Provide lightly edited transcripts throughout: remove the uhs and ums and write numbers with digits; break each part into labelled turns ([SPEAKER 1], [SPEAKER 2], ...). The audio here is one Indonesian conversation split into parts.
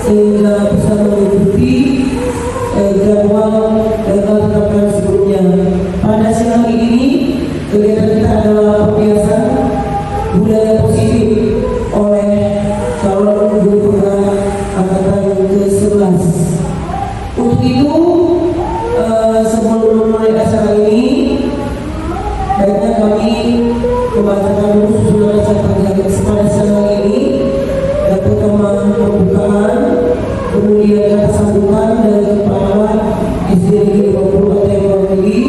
[SPEAKER 1] sehingga bisa mengikuti jadwal terapkan sebelumnya. Pada siang hari ini kegiatan kita adalah pembiasan budaya positif oleh calon guru angkatan ke-11. Untuk itu sebelum memulai acara ini, baiknya kami membacakan dulu susunan acara pada siang hari ini. Yang pertama pembukaan, kemudian kata sambutan dari kepala SDG 20 ATM Mewakili.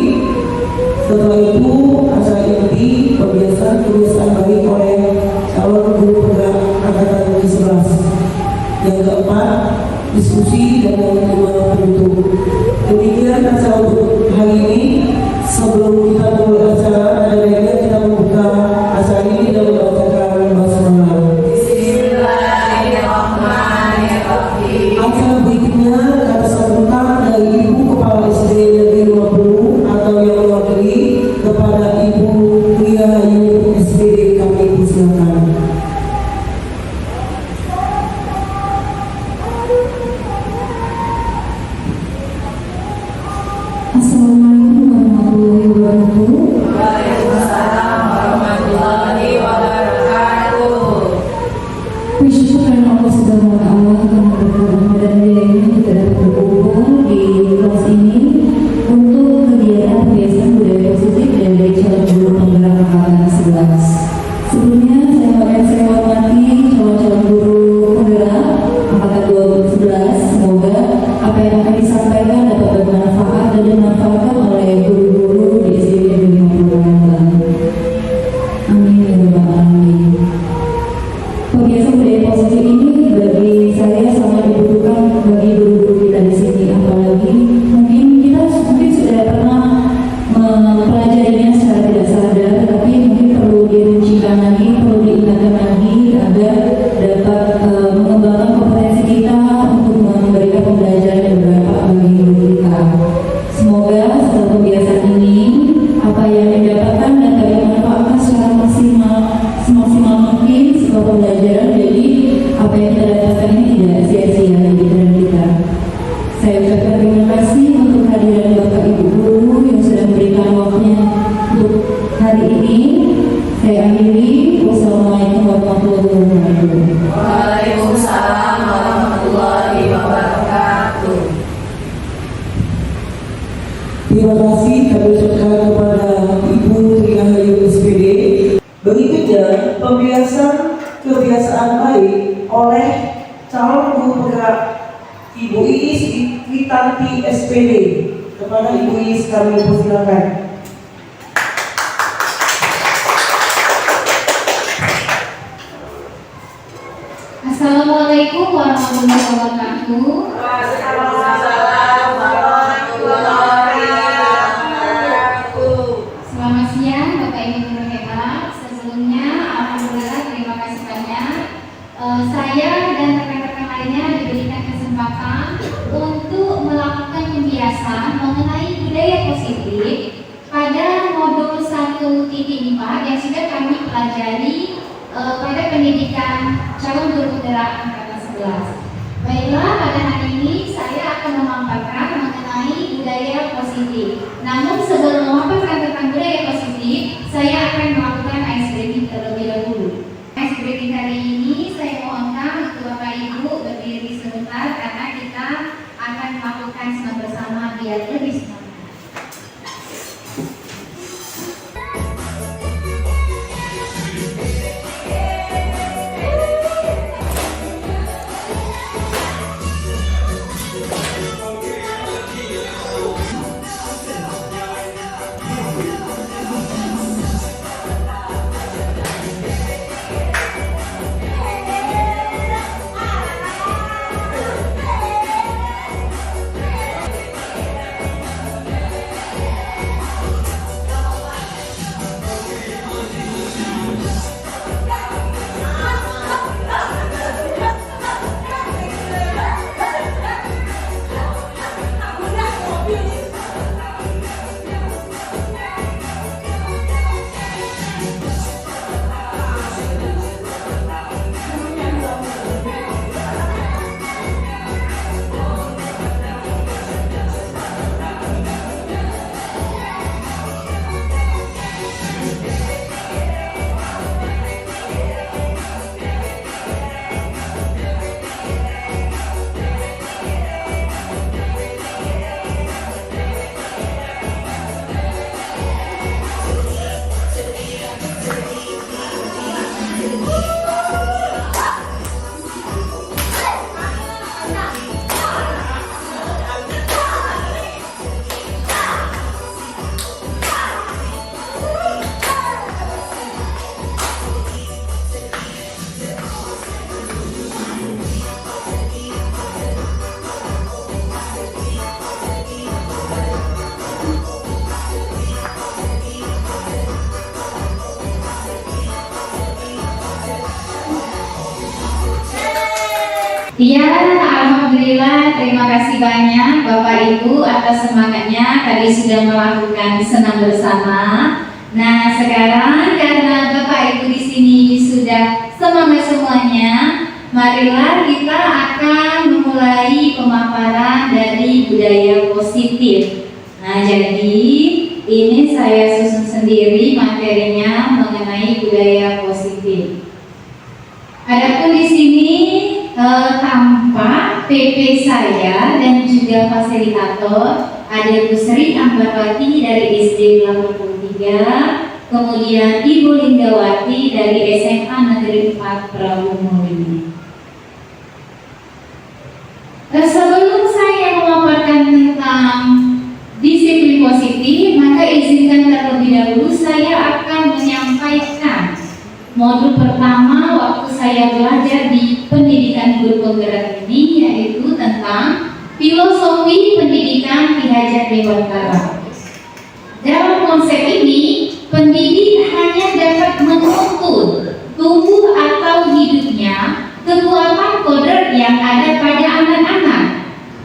[SPEAKER 1] Setelah itu acara inti kebiasaan baik oleh calon guru penggerak angkatan ke-11. Yang keempat, diskusi dan yang kelima penutup. Demikian acara untuk hari ini. Sebelum kita mulai acara, ada baiknya kita membuka acara ini dan membacakan basmalah. Bismillahirrahmanirrahim. Acara berikutnya kata sambutan dari Ibu Kepala SD Negeri 50 atau yang mewakili kepada Ibu Ria Yuni SPD, kami persilakan.
[SPEAKER 2] Assalamualaikum warahmatullahi wabarakatuh.
[SPEAKER 3] Waalaikumsalam warahmatullahi wabarakatuh.
[SPEAKER 2] Puji syukur Allah Subhanahu wa Ta'ala karena berkat dan dia ini kita dapat berkumpul di kelas ini untuk kegiatan pembiasan budaya positif dari calon guru penggerak angkatan 11. Sebelumnya saya hormati calon guru penggerak angkatan 11. Semoga apa yang akan disampaikan dapat bermanfaat dan dimanfaatkan oleh guru-guru di SD Negeri 50. Amin ya rabbal alamin. Pembiasan budaya positif ini bagi saya sangat dibutuhkan bagi guru-guru kita di sini, apalagi mungkin kita sudah pernah mempelajarinya secara tidak sadar, tapi mungkin perlu diruncikan lagi, perlu diingatkan lagi agar dapat mengembangkan kompetensi kita untuk memberikan pembelajaran yang bermanfaat bagi guru kita. Semoga setelah pembiasan ini apa yang didapatkan dapat dimanfaatkan secara semaksimal mungkin sebuah pembelajaran, jadi apa yang kita dapatkan ini tidak sia-sia bagi kita. Saya ucapkan terima kasih untuk kehadiran Bapak Ibu guru yang sudah memberikan waktunya untuk hari ini. Saya akhiri. Wassalamualaikum warahmatullahi wabarakatuh.
[SPEAKER 3] Waalaikumsalam warahmatullahi wabarakatuh.
[SPEAKER 1] Terima kasih kami ucapkan kepada Ibu Ria Yuni SPD. Berikutnya kebiasaan baik oleh calon guru penggerak Ibu Iis Witanti SPD. Kepada Ibu Iis kami persilakan.
[SPEAKER 4] Assalamualaikum warahmatullahi wabarakatuh.
[SPEAKER 3] Waalaikumsalam warahmatullahi wabarakatuh.
[SPEAKER 4] Selamat siang Bapak Ibu guru hebat. Sebelumnya alhamdulillah terima kasih banyak. Saya dan rekan-rekan lainnya diberikan kesempatan untuk melakukan pembiasan mengenai budaya positif pada modul 1.4 yang sudah kami pelajari pada pendidikan calon guru penggerak angkatan 11. Baiklah, pada hari ini saya akan memaparkan mengenai budaya positif. Namun sebelum memaparkan tentang budaya positif, saya akan melakukan ice breaking terlebih dahulu. Ice breaking hari ini saya mohonkan untuk Bapak Ibu berdiri sebentar karena kita akan melakukan senam bersama biar lebih semangat. Ya, alhamdulillah, terima kasih banyak Bapak Ibu atas semangatnya tadi sudah melakukan senam bersama. Nah, sekarang karena Bapak Ibu di sini sudah semangat semuanya, marilah kita akan memulai pemaparan dari budaya positif. Nah, jadi ini saya susun sendiri materinya mengenai budaya positif. Adapun di sini tanpa PP saya dan juga fasilitator ada Bu Sri Ambarwati dari SD 83, kemudian Ibu Lindawati dari SMA Negeri 4 Prawumuli. Sebelum saya memaparkan tentang disiplin positif, maka izinkan terlebih dahulu saya akan menyampaikan modul pertama waktu saya belajar di pendidikan guru penggerak ini, yaitu tentang filosofi pendidikan Ki Hajar Dewantara. Dalam konsep ini, pendidik hanya dapat menuntun tubuh atau hidupnya kekuatan kodrat yang ada pada anak-anak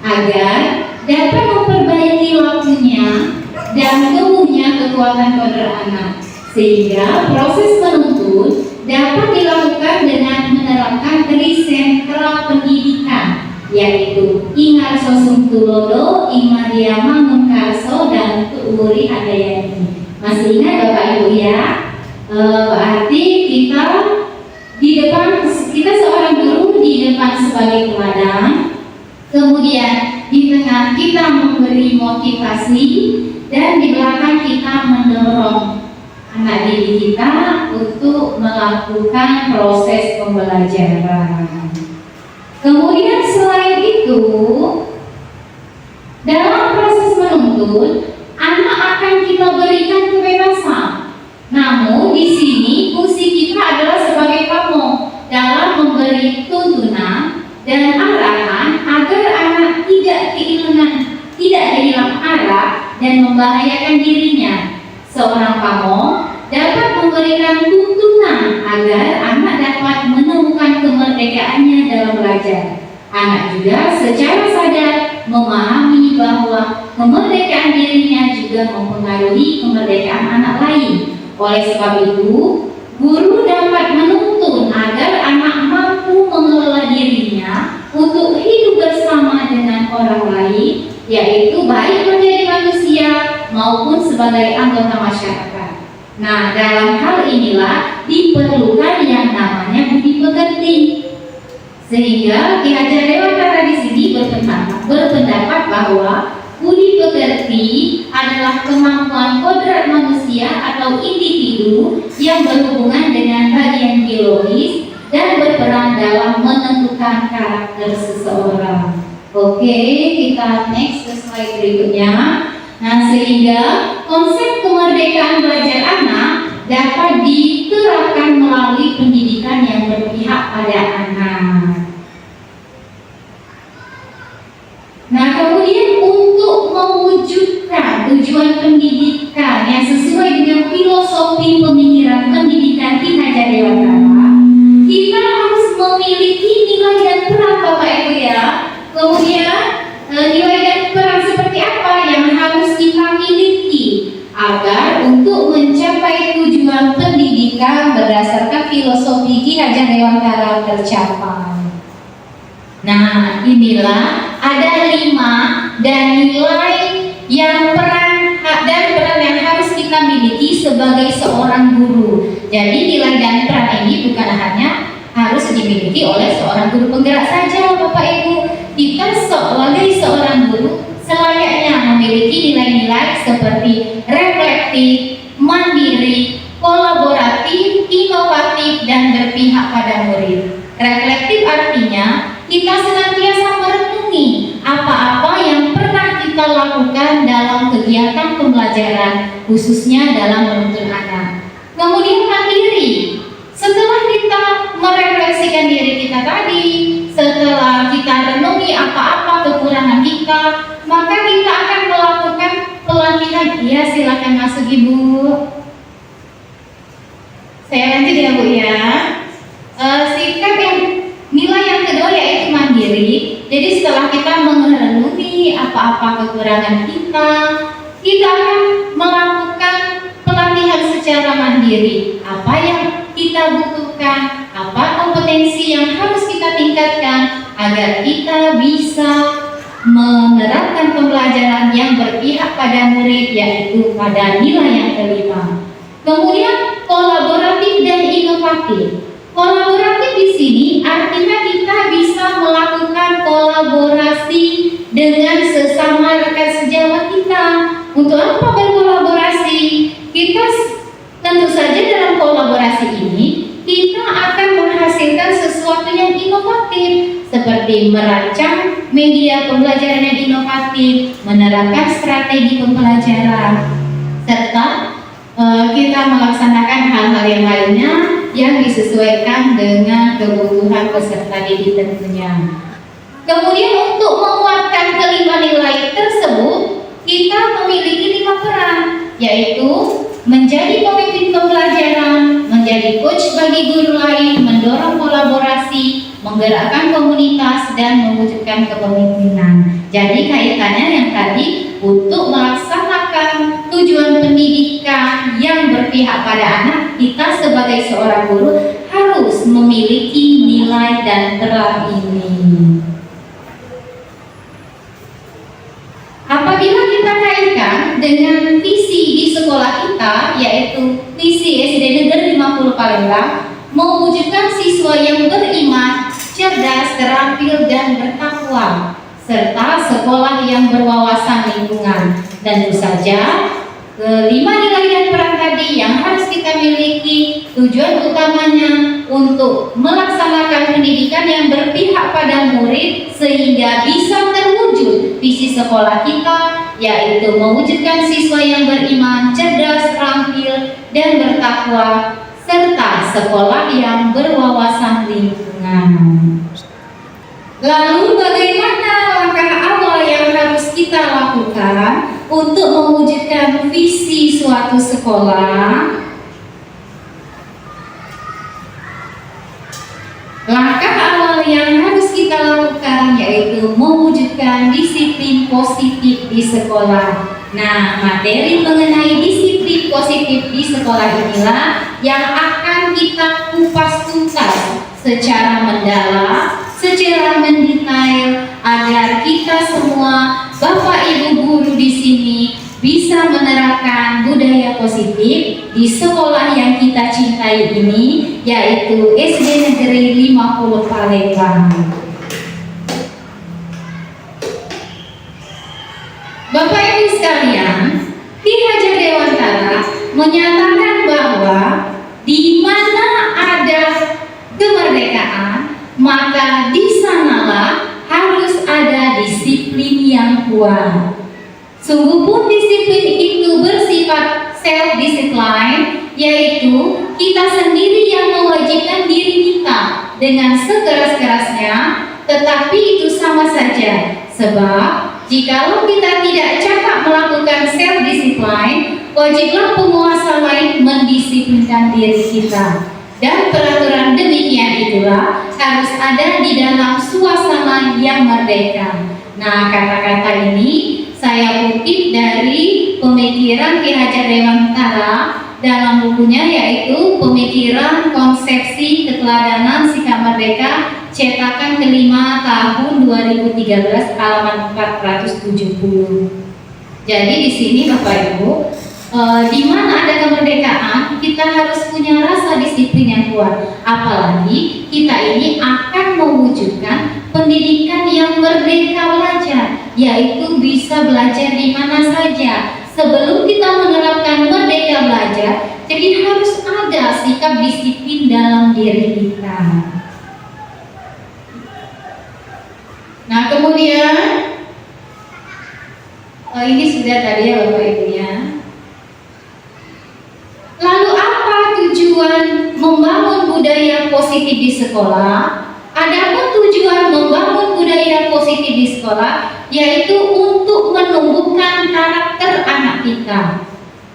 [SPEAKER 4] agar dapat memperbaiki waktunya dan tumbuhnya kekuatan kodrat anak, sehingga proses menuntun dapat dilakukan dengan menerapkan trisentral pendidikan, yaitu Ingar Sosum Tulodo, Imadia Mangunkarso, dan Tuuri Adayani. Masih ingat Bapak Ibu ya? Berarti kita di depan, kita seorang guru di depan sebagai teladan, kemudian di tengah kita memberi motivasi, dan di belakang kita mendorong anak didik kita untuk melakukan proses pembelajaran. Kemudian selain itu, dalam proses menuntun, anak akan kita berikan kebebasan. Namun di sini fungsi kita adalah sebagai pamong dalam memberi tuntunan dan arahan agar anak tidak kehilangan arah dan membahayakan dirinya. Seorang pamong dapat memberikan tuntunan agar anak dapat menemukan kemerdekaannya dalam belajar. Anak juga secara sadar memahami bahwa kemerdekaan dirinya juga mempengaruhi kemerdekaan anak lain. Oleh sebab itu, guru dapat menuntun agar anak mampu mengelola dirinya untuk hidup bersama dengan orang lain, yaitu baik menjadi manusia maupun sebagai anggota masyarakat. Nah, dalam hal inilah diperlukan yang namanya budi pekerti. Sehingga Ki Hajar Dewantara di sini berpendapat bahwa budi pekerti adalah kemampuan kodrat manusia atau individu yang berhubungan dengan bagian biologis dan berperan dalam menentukan karakter seseorang. Oke, kita next ke slide berikutnya. Nah, sehingga konsep kemerdekaan belajar anak dapat diterapkan melalui pendidikan yang berpihak pada anak. Nah, kemudian untuk mewujudkan tujuan pendidikan yang sesuai dengan filosofi pemikiran pendidikan Ki Hajar Dewantara, kita harus memiliki nilai dan peran Bapak Ibu ya. Kemudian nilai dan peran seperti apa yang harus kita miliki agar untuk mencapai tujuan pendidikan berdasarkan filosofi Ki Hajar Dewantara tercapai. Nah, inilah ada 5 dan nilai yang peran yang harus kita miliki sebagai seorang guru. Jadi nilai dan peran ini bukan hanya harus dimiliki oleh seorang guru penggerak saja, Bapak Ibu. Kita sebagai seorang guru selayaknya memiliki nilai-nilai seperti reflektif, mandiri, kolaboratif, inovatif, dan berpihak pada murid. Reflektif artinya kita senantiasa merenungi apa-apa yang pernah kita lakukan dalam kegiatan pembelajaran, khususnya dalam menuntun anak. Kemudian mandiri, setelah kita merefleksikan diri kita tadi, setelah kita renungi apa-apa kekurangan kita, maka kita akan melakukan pelatihan. Ya, silakan masuk Ibu. Saya lanjut ya Bu ya. Sikap yang nilai yang kedua yaitu mandiri. Jadi setelah kita merenungi apa-apa kekurangan kita akan melakukan pelatihan secara mandiri. Apa yang kita butuhkan, apa kompetensi yang harus kita tingkatkan agar kita bisa menerapkan pembelajaran yang berpihak pada murid, yaitu pada nilai yang kelima. Kemudian kolaboratif dan inovatif. Kolaboratif di sini artinya kita bisa melakukan kolaborasi dengan sesama rekan sejawat kita. Untuk apa berkolaborasi? Kita tentu saja dalam kolaborasi ini kita akan menghasilkan sesuatu yang inovatif, seperti merancang media pembelajaran yang inovatif, menerapkan strategi pembelajaran, serta kita melaksanakan hal-hal yang lainnya yang disesuaikan dengan kebutuhan peserta didik tentunya. Kemudian untuk menguatkan kelima nilai tersebut, kita memiliki 5 peran, yaitu menjadi pemimpin pembelajaran, menjadi coach bagi guru lain, mendorong kolaborasi, menggerakkan komunitas, dan mewujudkan kepemimpinan. Jadi kaitannya yang tadi, untuk melaksanakan tujuan pendidikan yang berpihak pada anak, kita sebagai seorang guru harus memiliki nilai dan peran ini. Apabila kita kaitkan dengan visi di sekolah kita, yaitu visi SD Negeri 50 Palembang, mewujudkan siswa yang beriman, cerdas, terampil, dan bertakwa, serta sekolah yang berwawasan lingkungan. Tentu saja, kelima nilai dan peran tadi yang harus kita miliki, tujuan utamanya untuk melaksanakan pendidikan yang berpihak pada murid sehingga bisa terwujud visi sekolah kita, yaitu mewujudkan siswa yang beriman, cerdas, terampil, dan bertakwa, serta sekolah yang berwawasan lingkungan. Lalu bagaimana langkah awal yang harus kita lakukan untuk mewujudkan visi suatu sekolah? Langkah awal yang harus kita lakukan yaitu mewujudkan disiplin positif di sekolah. Nah, materi mengenai disiplin positif di sekolah inilah yang akan kita kupas tuntas secara mendalam, secara mendetail, agar kita semua, Bapak Ibu guru di sini, bisa menerapkan budaya positif di sekolah yang kita cintai ini, yaitu SD Negeri 50 Palembang. Bapak Ibu sekalian, Ki Hajar Dewantara menyatakan bahwa di mana ada kemerdekaan, maka di sanalah harus ada disiplin yang kuat. Sungguh pun disiplin itu bersifat self-discipline, yaitu kita sendiri yang mewajibkan diri kita dengan sekeras-kerasnya, tetapi itu sama saja. Sebab jikalau kita tidak cakap melakukan self-discipline, wajiblah penguasa lain mendisiplinkan diri kita. Dan peraturan demikian itulah harus ada di dalam suasana yang merdeka. Nah, kata-kata ini saya kutip dari pemikiran Ki Hajar Dewantara dalam bukunya, yaitu Pemikiran Konsepsi Keteladanan Sikap Merdeka cetakan kelima tahun 2013 halaman 470. Jadi di sini Bapak Ibu, di mana ada kemerdekaan, kita harus punya rasa disiplin yang kuat. Apalagi kita ini akan mewujudkan pendidikan yang merdeka belajar, yaitu bisa belajar di mana saja. Sebelum kita menerapkan merdeka belajar, jadi harus ada sikap disiplin dalam diri kita. Nah, kemudian ini sudah tadi ya Bapak Ibu ya. Lalu apa tujuan membangun budaya positif di sekolah? Adapun tujuan membangun budaya positif di sekolah yaitu untuk menumbuhkan karakter anak kita.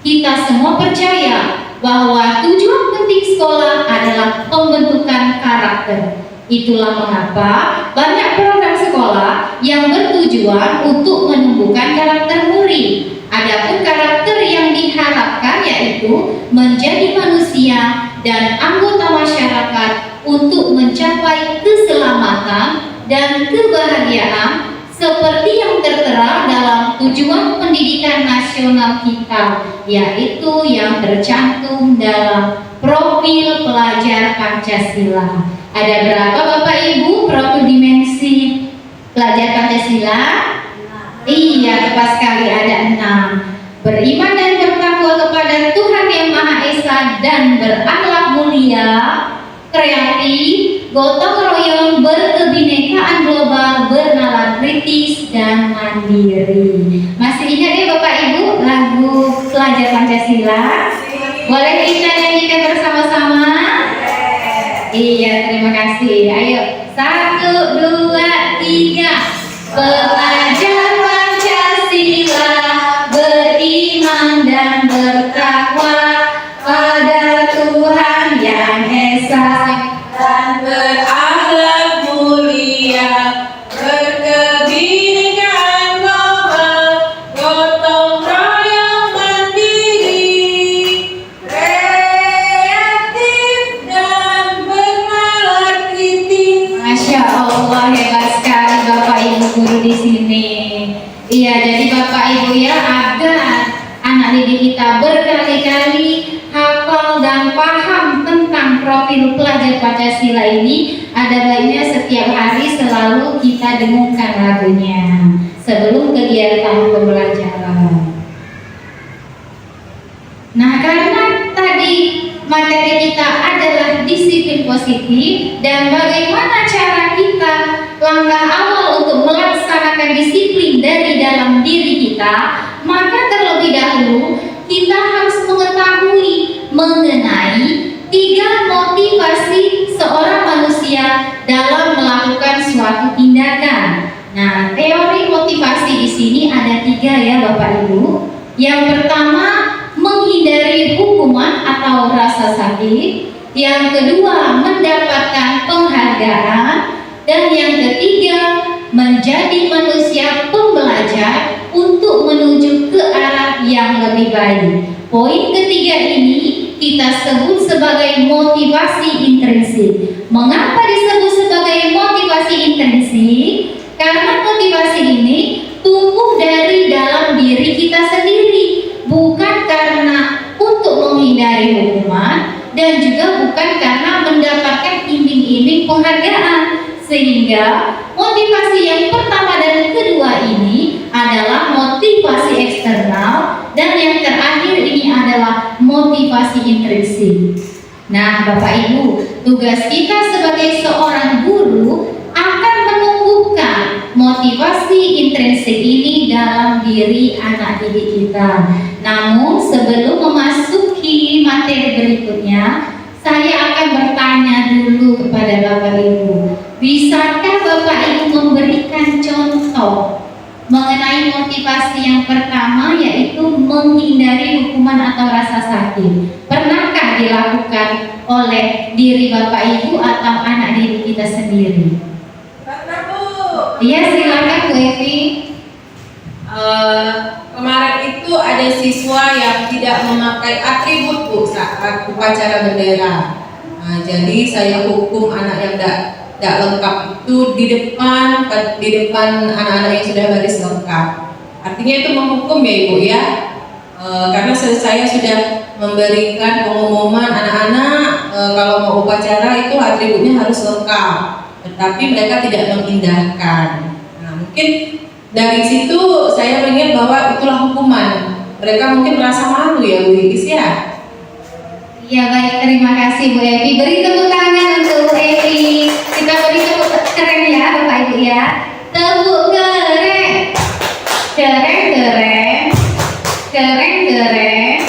[SPEAKER 4] Kita semua percaya bahwa tujuan penting sekolah adalah pembentukan karakter. Itulah mengapa banyak program sekolah sekolah yang bertujuan untuk menumbuhkan karakter murid. Adapun karakter yang diharapkan yaitu menjadi manusia dan anggota masyarakat untuk mencapai keselamatan dan kebahagiaan seperti yang tertera dalam tujuan pendidikan nasional kita, yaitu yang tercantum dalam profil pelajar Pancasila. Ada berapa Bapak Ibu profil dimensi pelajar Pancasila? Iya, tepat sekali, ada 6. Beriman dan bertakwa kepada Tuhan Yang Maha Esa dan berakhlak mulia, kreatif, gotong royong, berkebinekaan global, bernalar kritis dan mandiri. Masih ingat ya Bapak Ibu lagu pelajar Pancasila? Boleh kita nyanyikan bersama-sama? Iya, terima kasih. Ayo, 1, 2, 3. Pelajar Pancasila beriman dan bertakwa pada Tuhan Yang Esa
[SPEAKER 3] Dan berakhlak mulia, berkebinekaan global, gotong royong mandiri, kreatif dan bernalar kritis.
[SPEAKER 4] Masya Allah, hebat sekali Bapak Ibu guru di sini. Iya, jadi Bapak Ibu ya, agar anak didik kita berkali-kali hafal dan paham tentang profil pelajar Pancasila ini, ada baiknya setiap hari selalu kita dengungkan lagunya sebelum kegiatan pembelajaran. Nah, karena tadi materi kita adalah disiplin positif dan bagaimana cara kita langkah awal untuk melaksanakan disiplin dari dalam diri kita, maka terlebih dahulu kita harus mengetahui mengenai 3 motivasi seorang manusia dalam melakukan suatu tindakan. Nah, teori motivasi di sini ada 3 ya Bapak Ibu. Yang pertama, menghindari hukuman atau rasa sakit. Yang kedua, mendapatkan penghargaan. Dan yang ketiga, menjadi manusia pembelajar untuk menuju ke arah yang lebih baik. Poin ketiga ini kita sebut sebagai motivasi intrinsik. Mengapa disebut sebagai motivasi intrinsik? Karena motivasi ini tumbuh dari dalam diri kita sendiri, bukan karena untuk menghindari hukuman dan juga bukan karena mendapatkan iming-iming penghargaan. Sehingga motivasi yang pertama dan kedua ini adalah motivasi eksternal dan yang terakhir ini adalah motivasi intrinsik. Nah, Bapak Ibu, tugas kita sebagai seorang guru akan menumbuhkan motivasi intrinsik ini dalam diri anak didik kita. Namun sebelum memasuki materi berikutnya, saya akan bertanya dulu kepada Bapak Ibu. Bisakah Bapak Ibu memberikan contoh mengenai motivasi yang pertama, yaitu menghindari hukuman atau rasa sakit? Pernahkah dilakukan oleh diri Bapak Ibu atau anak didik kita sendiri?
[SPEAKER 3] Pernah Bu.
[SPEAKER 4] Iya, silakan Bu Evi.
[SPEAKER 3] Kemarin itu ada siswa yang tidak memakai atribut Bu saat upacara bendera. Nah, jadi saya hukum anak yang tidak lengkap itu di depan anak-anak yang sudah baris lengkap. Artinya itu menghukum ya Ibu ya. Karena saya sudah memberikan pengumuman anak-anak kalau mau upacara itu atributnya harus lengkap, tetapi mereka tidak mengindahkan. Nah, mungkin dari situ saya mengingat bahwa itulah hukuman. Mereka mungkin merasa malu ya Bu Iis ya.
[SPEAKER 4] Iya, baik, terima kasih Bu Evi. Beri tepuk tangan untuk Bu Evi. Kita beri tepuk keren ya Bapak Ibu ya. Tepuk keren. Keren keren. Keren keren.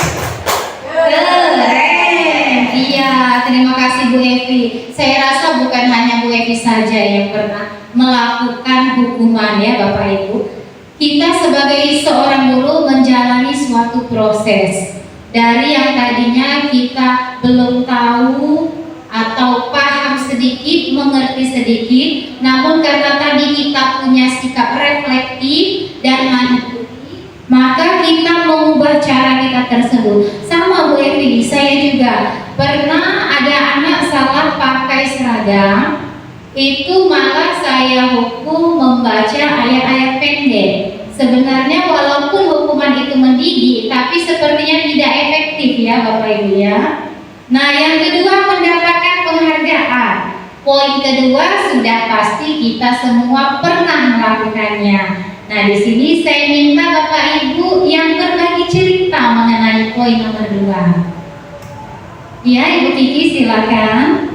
[SPEAKER 4] Keren. Iya, terima kasih Bu Evi. Saya rasa bukan hanya Bu Evi saja yang pernah melakukan hukuman ya Bapak Ibu. Kita sebagai seorang guru menjalani suatu proses. Dari yang tadinya kita belum tahu atau paham sedikit, mengerti sedikit, namun karena tadi kita punya sikap reflektif dan mengikuti, maka kita mengubah cara kita tersebut. Sama Bu Evi, saya juga pernah ada anak salah pakai seragam, itu malah saya hukum membaca ayat-ayat pendek. Sebenarnya walaupun hukuman itu mendidik, tapi sepertinya tidak efektif ya Bapak Ibu ya. Nah, yang kedua mendapatkan penghargaan. Poin kedua sudah pasti kita semua pernah melakukannya. Nah, di sini saya minta Bapak Ibu yang berbagi cerita mengenai poin nomor 2. Ya, Ibu Kiki silakan.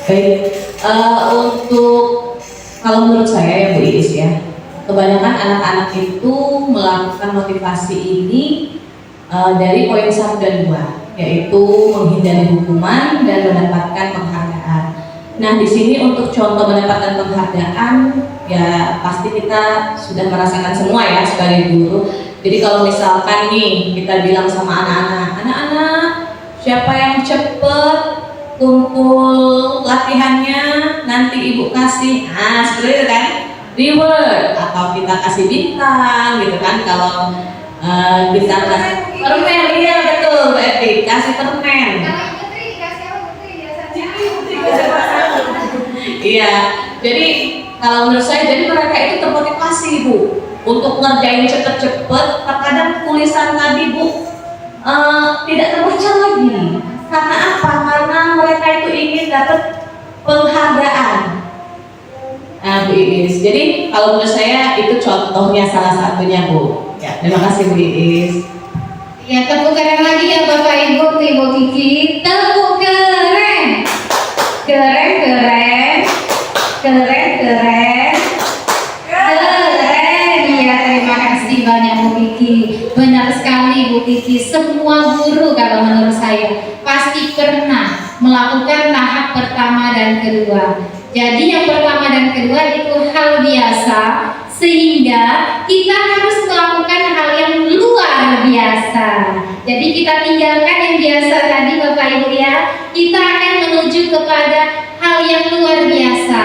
[SPEAKER 3] Baik, untuk kalau menurut saya ya Bu Iis ya, kebanyakan anak-anak itu melakukan motivasi ini dari poin 1 dan 2, yaitu menghindari hukuman dan mendapatkan penghargaan. Nah, di sini untuk contoh mendapatkan penghargaan ya pasti kita sudah merasakan semua ya sebagai guru. Jadi kalau misalkan nih kita bilang sama anak-anak, siapa yang cepet kumpul latihannya nanti ibu kasih, seperti itu kan, reward, atau kita kasih bintang gitu kan. Kalau bintang kasih permen, iya betul, berarti kasih permen.
[SPEAKER 4] Kalau putri dikasih apa putri biasanya?
[SPEAKER 3] Iya, jadi kalau menurut saya jadi mereka itu termotivasi Bu untuk ngerjain cepet-cepet. Terkadang tulisan tadi Bu tidak terbaca lagi. Karena apa? Karena mereka itu ingin dapat penghargaan. Nah, Bu Iis. Jadi kalau menurut saya itu contohnya salah satunya Bu. Ya, terima kasih Bu Iis.
[SPEAKER 4] Ya, tepuk keren lagi ya Bapak Ibu, Ibu Kiki. Tepuk keren. Keren, keren. Keren, keren. Keren. Iya, terima kasih banyak Bu Kiki. Benar sekali Bu Kiki. Semua guru kalau menurut saya pasti pernah melakukan tahap pertama dan kedua. Jadi yang pertama dan kedua itu hal biasa, sehingga kita harus melakukan hal yang luar biasa. Jadi kita tinggalkan yang biasa tadi Bapak Ibu ya, kita akan menuju kepada hal yang luar biasa.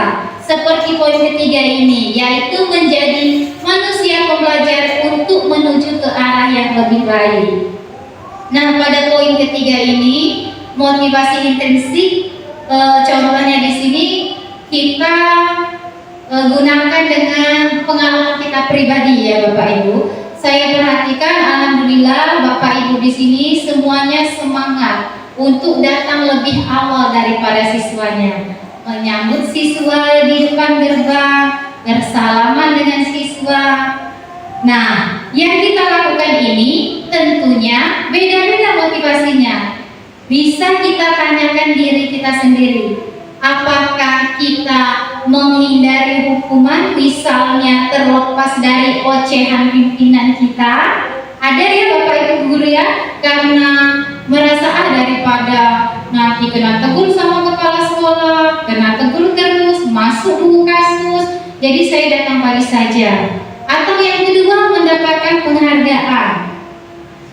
[SPEAKER 4] Seperti poin ketiga ini, yaitu menjadi manusia pembelajar untuk menuju ke arah yang lebih baik. Nah, pada poin ketiga ini, motivasi intrinsik, contohnya di sini kita gunakan dengan pengalaman kita pribadi ya Bapak Ibu. Saya perhatikan, alhamdulillah Bapak Ibu di sini semuanya semangat untuk datang lebih awal daripada siswanya, menyambut siswa di depan gerbang, bersalaman dengan siswa. Nah, yang kita lakukan ini tentunya beda-beda motivasinya. Bisa kita tanyakan diri kita sendiri, apakah kita menghindari hukuman, misalnya terlepas dari ocehan pimpinan kita? Ada ya Bapak Ibu guru ya, karena merasa daripada nanti kena tegur sama kepala sekolah, kena tegur terus, masuk buku kasus, jadi saya datang pagi saja. Atau yang kedua, mendapatkan penghargaan.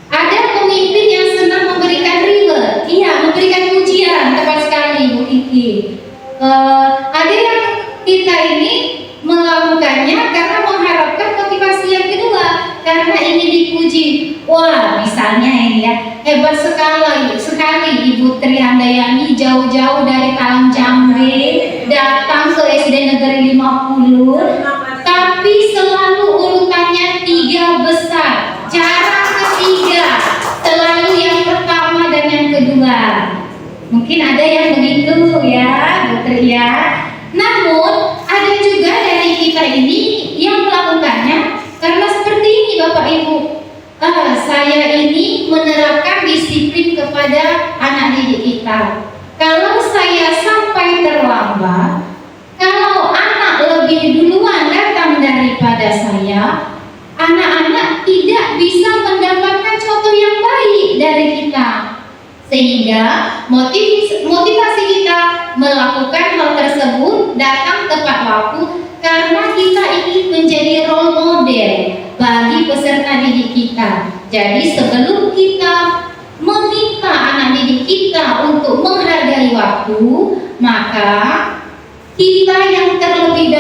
[SPEAKER 4] Ada pemimpin yang senang memberikan reward, iya, memberikan pujian, tepat sekali Bu Kiki. Ada yang kita ini melakukannya karena mengharapkan motivasi yang kedua, karena ingin dipuji. Wah, misalnya ini ya, hebat sekali Ibu Tri Handayani jauh-jauh dari Talang Jambe datang ke SD Negeri 50, tapi selalu urutannya 3 besar, jarang ketiga, selalu yang pertama dan yang kedua. Mungkin ada yang begitu ya, Putri ya. Namun ada juga dari kita ini yang melakukannya karena seperti ini Bapak Ibu. Saya ini menerapkan disiplin kepada anak didik kita. Kalau saya sampai terlambat, kalau anak lebih duluan datang daripada saya, anak-anak tidak bisa mendapatkan contoh yang baik dari kita. Sehingga motivasi kita melakukan hal tersebut datang tepat waktu karena kita ingin menjadi role model bagi peserta didik kita. Jadi sebelum kita meminta anak didik kita untuk menghargai waktu, waktu, maka kita yang terlebih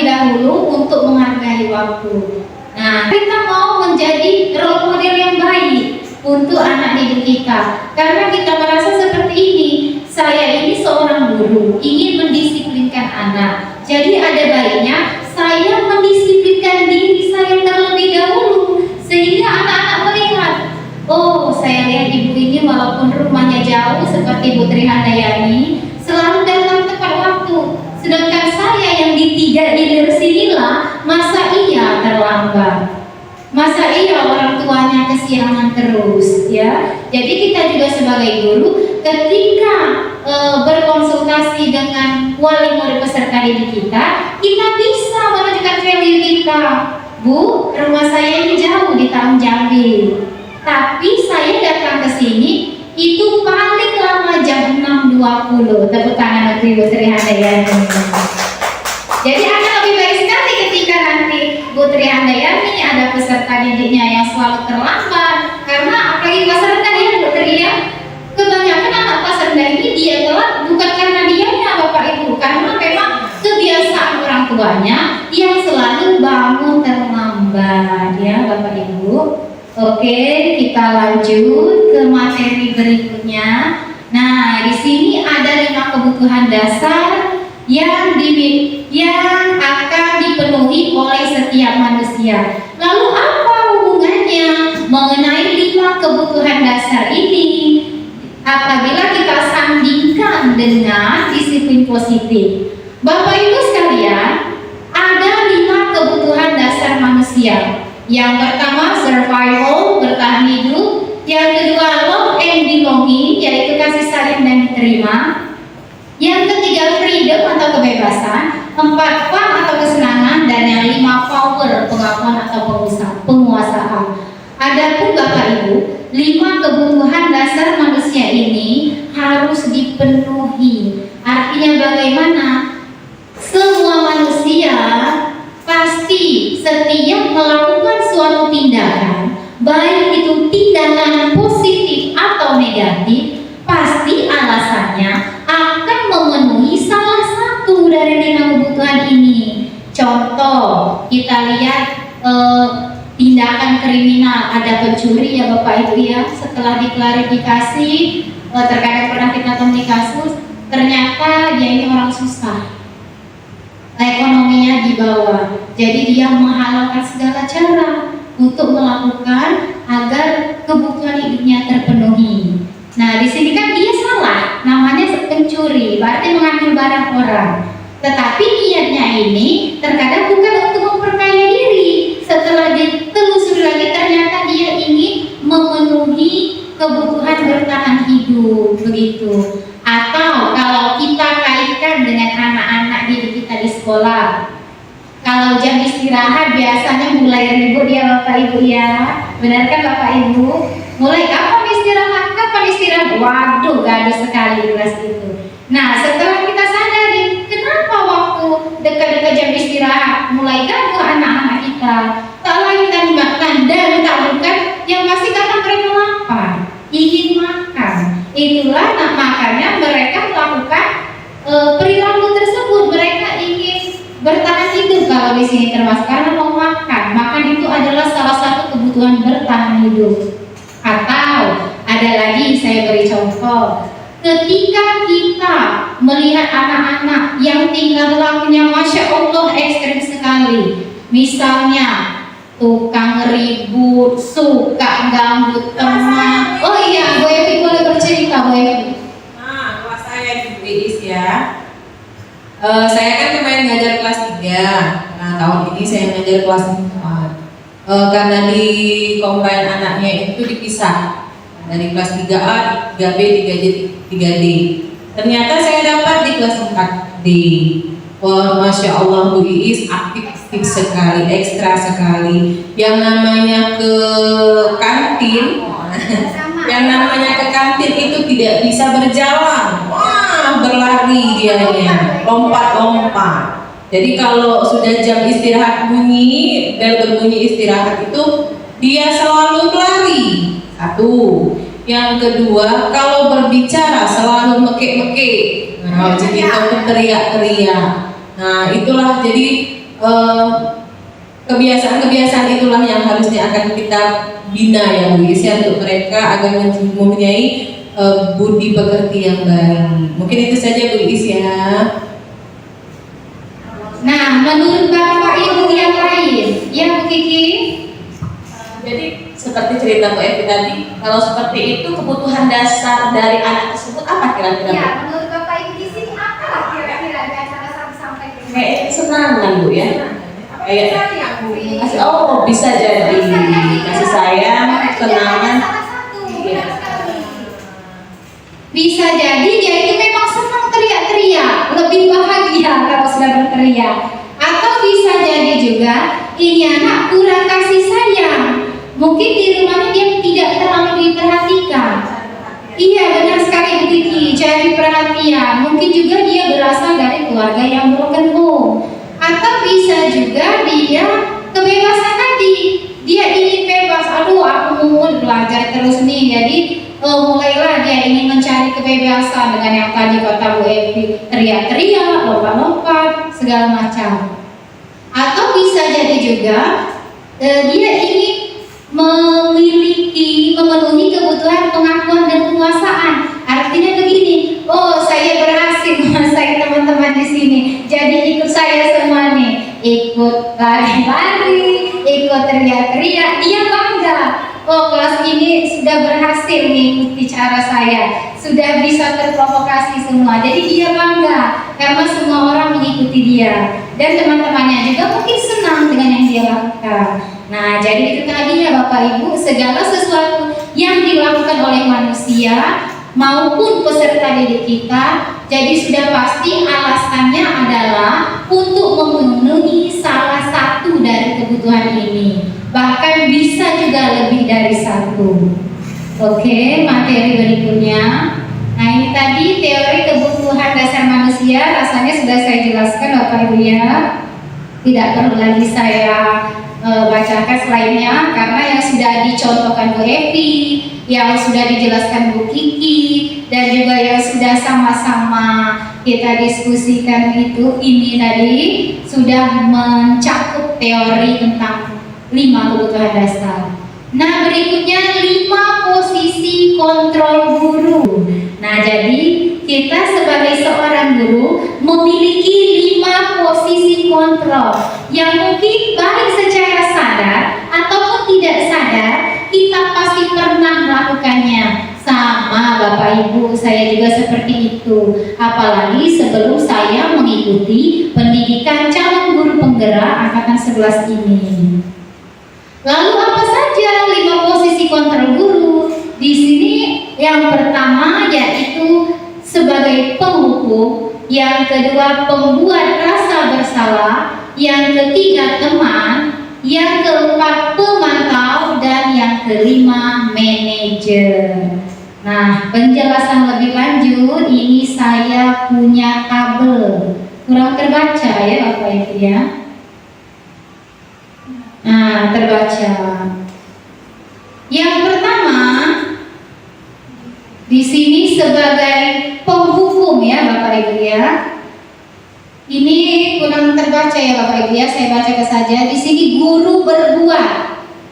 [SPEAKER 4] dahulu untuk menghargai waktu. Nah, kita mau menjadi role model yang baik untuk anak didik kita, karena kita merasa seperti ini. Saya ini seorang guru, ingin mendisiplinkan anak. Jadi ada baiknya saya mendisiplinkan diri saya terlebih dahulu, sehingga anak-anak melihat, oh, saya lihat ibu ini walaupun rumahnya jauh seperti Bu Tri Handayani, selalu datang tepat waktu. Sedangkan saya yang di 3 hilir sinilah, masa iya terlambat? Masa iya orang tuanya kesiangan terus, ya? Jadi kita juga sebagai guru, ketika berkonsultasi dengan wali murid peserta didik kita bisa menunjukkan value kita. Bu, rumah saya ini jauh di Tarum Jambi, tapi saya datang ke sini itu paling lama jam 6.20. Tepuk tangan untuk Ibu Tri Handayani. Jadi akan lebih baik sekali ketika nanti Bu Tri Handayani ada peserta didiknya yang selalu terlambat, karena apalagi kelas rendah ya Bu Tri ya, kebanyakan anak kelas rendah ini dia telat bukan karena dianya Bapak Ibu, karena memang kebiasaan orang tuanya yang selalu bangun terlambat ya Bapak Ibu. Oke, kita lanjut ke materi berikutnya. Nah, di sini ada 5 kebutuhan dasar yang akan dipenuhi oleh setiap manusia. Lalu apa hubungannya mengenai 5 kebutuhan dasar ini apabila kita sandingkan dengan disiplin positif? Bapak Ibu sekalian, ada 5 kebutuhan dasar manusia. Yang pertama survival, bertahan hidup. Yang kedua love and belonging, yaitu kasih sayang dan diterima. Yang ketiga freedom atau kebebasan. 4 fun atau kesenangan. Dan yang 5 power, pengakuan atau penguasaan. Adapun Bapak Ibu, 5 kebutuhan dasar manusia ini harus dipenuhi. Artinya bagaimana? Semua manusia pasti setiap melakukan suatu tindakan, baik itu tindakan positif atau negatif, pasti alasannya akan memenuhi salah satu dari 5 kebutuhan ini. Contoh, kita lihat tindakan kriminal, ada pencuri ya Bapak Ibu ya, setelah diklarifikasi, terkadang pernah kita temui kasus, ternyata dia ini orang susah, ekonominya di bawah, jadi dia menghalalkan segala cara untuk melakukan agar kebutuhan hidupnya terpenuhi. Nah, di sini kan dia salah, namanya pencuri, berarti mengambil barang orang. Tetapi niatnya ini terkadang bukan untuk memperkaya diri. Setelah ditelusuri lagi, ternyata dia ingin memenuhi kebutuhan bertahan hidup, begitu. Atau kalau kita kaitkan dengan anak-anak didik kita di sekolah, kalau jam istirahat biasanya mulai ribut ya Bapak Ibu ya, benar kan Bapak Ibu? Mulai kapan istirahat? Waduh, gaduh sekali kelas itu. Nah, setelah kita sadari kenapa waktu dekat-dekat jam istirahat mulai gaduh anak-anak kita, tak lain dan tak bukan yang pasti karena mereka lapar, ingin makan. Itulah makanya mereka melakukan perilaku tersebut. Mereka ingin bertahan hidup, kalau di sini termasuk karena mau makan. Makan itu adalah salah satu kebutuhan bertahan hidup. Atau ada lagi, saya beri contoh, ketika kita melihat anak-anak yang tingkah lakunya Masya Allah ekstrim sekali, misalnya tukang ribut, suka ganggu teman. Oh iya, Bu Evi boleh bercerita, Bu Evi.
[SPEAKER 3] Nah, kelas saya di BIS ya. Saya kan kemarin ngajar kelas 3. Nah, tahun ini saya ngajar kelas 4. Karena di combine anaknya itu dipisah dari kelas 3A, 3B, 3D. Ternyata saya dapat di kelas 4D. Wah, Masya Allah Bu Iis aktif sekali, ekstra sekali. Yang namanya ke kantin, itu tidak bisa berjalan. Wah, berlari dianya, lompat-lompat. Jadi kalau sudah jam istirahat bunyi, bel berbunyi istirahat itu dia selalu berlari. 1. Yang kedua, kalau berbicara selalu mekek-mekek. Nah, jadi kita teriak-teriak. Nah, itulah jadi kebiasaan-kebiasaan itulah yang harusnya akan kita bina ya Bu Is ya, untuk mereka agar mempunyai budi pekerti yang baik. Mungkin itu saja Bu Is ya.
[SPEAKER 4] Nah, menurut Bapak Ibu yang lain, ya Bu Kiki?
[SPEAKER 5] Jadi seperti cerita Bu Evi tadi, kalau seperti itu kebutuhan dasar dari anak tersebut apa kira-kira?
[SPEAKER 4] Ya, menurut Bapak Ibu di sini apa lah kira-kira di antara 1 sampai 5?
[SPEAKER 5] Kayak kesenangan Bu ya. Kayak kasih bisa jadi kasih sayang, kesenangan.
[SPEAKER 4] Bisa jadi dia itu memang senang teriak-teriak, lebih bahagia kalau sudah berteriak. Atau bisa jadi juga ini anak kurang kasih sayang. Mungkin di rumahnya dia tidak terlalu diperhatikan. Iya, benar sekali Bu Kiki, cari perhatian. Mungkin juga dia berasal dari keluarga yang broken home. Atau bisa juga dia kebebasan tadi. Dia ingin bebas. Aduh, aku mau belajar terus nih. Jadi mulailah dia ingin mencari kebebasan dengan yang tadi kata Bu Evi, teriak-teriak, lompat-lompat, segala macam. Atau bisa jadi juga dia ingin memenuhi kebutuhan pengakuan dan penguasaan. Artinya begini, oh saya berhasil menguasai teman-teman di sini, jadi ikut saya semua nih, ikut lari-lari, ikut teriak-teriak, dia bangga. Oh, kelas ini sudah berhasil mengikuti cara saya, sudah bisa terprovokasi semua, jadi dia bangga karena semua orang mengikuti dia, dan teman-temannya juga mungkin senang dengan yang dia lakukan. Nah, jadi itu tadi ya Bapak Ibu, segala sesuatu yang dilakukan oleh manusia maupun peserta didik kita, jadi sudah pasti alasannya adalah untuk memenuhi salah satu dari kebutuhan ini. Bahkan bisa juga lebih dari satu. Oke, materi berikutnya. Nah, ini tadi teori kebutuhan dasar manusia, rasanya sudah saya jelaskan Bapak Ibu ya. Tidak perlu lagi saya bacakan selainnya, karena yang sudah dicontohkan Bu Evi, yang sudah dijelaskan Bu Kiki, dan juga yang sudah sama-sama kita diskusikan ini tadi sudah mencakup teori tentang 5 kebutuhan dasar. Nah, berikutnya 5 posisi kontrol guru. Nah, jadi kita sebagai seorang guru memiliki 5 posisi kontrol yang mungkin baik secara sadar ataupun tidak sadar kita pasti pernah melakukannya. Sama Bapak Ibu, saya juga seperti itu. Apalagi sebelum saya mengikuti pendidikan calon guru penggerak angkatan 11 ini. Lalu apa saja 5 posisi kontrol guru? Di sini yang pertama yaitu sebagai penghukum, yang kedua pembuat rasa bersalah, yang ketiga teman, yang keempat pemantau, dan yang kelima manajer. Nah, penjelasan lebih lanjut ini saya punya tabel, kurang terbaca ya Bapak Ibu ya. Nah, terbaca. Yang pertama di sini sebagai penghukum ya Bapak Ibu ya. Ini kurang terbaca ya Bapak Ibu ya, saya bacakan saja. Di sini guru berbuat.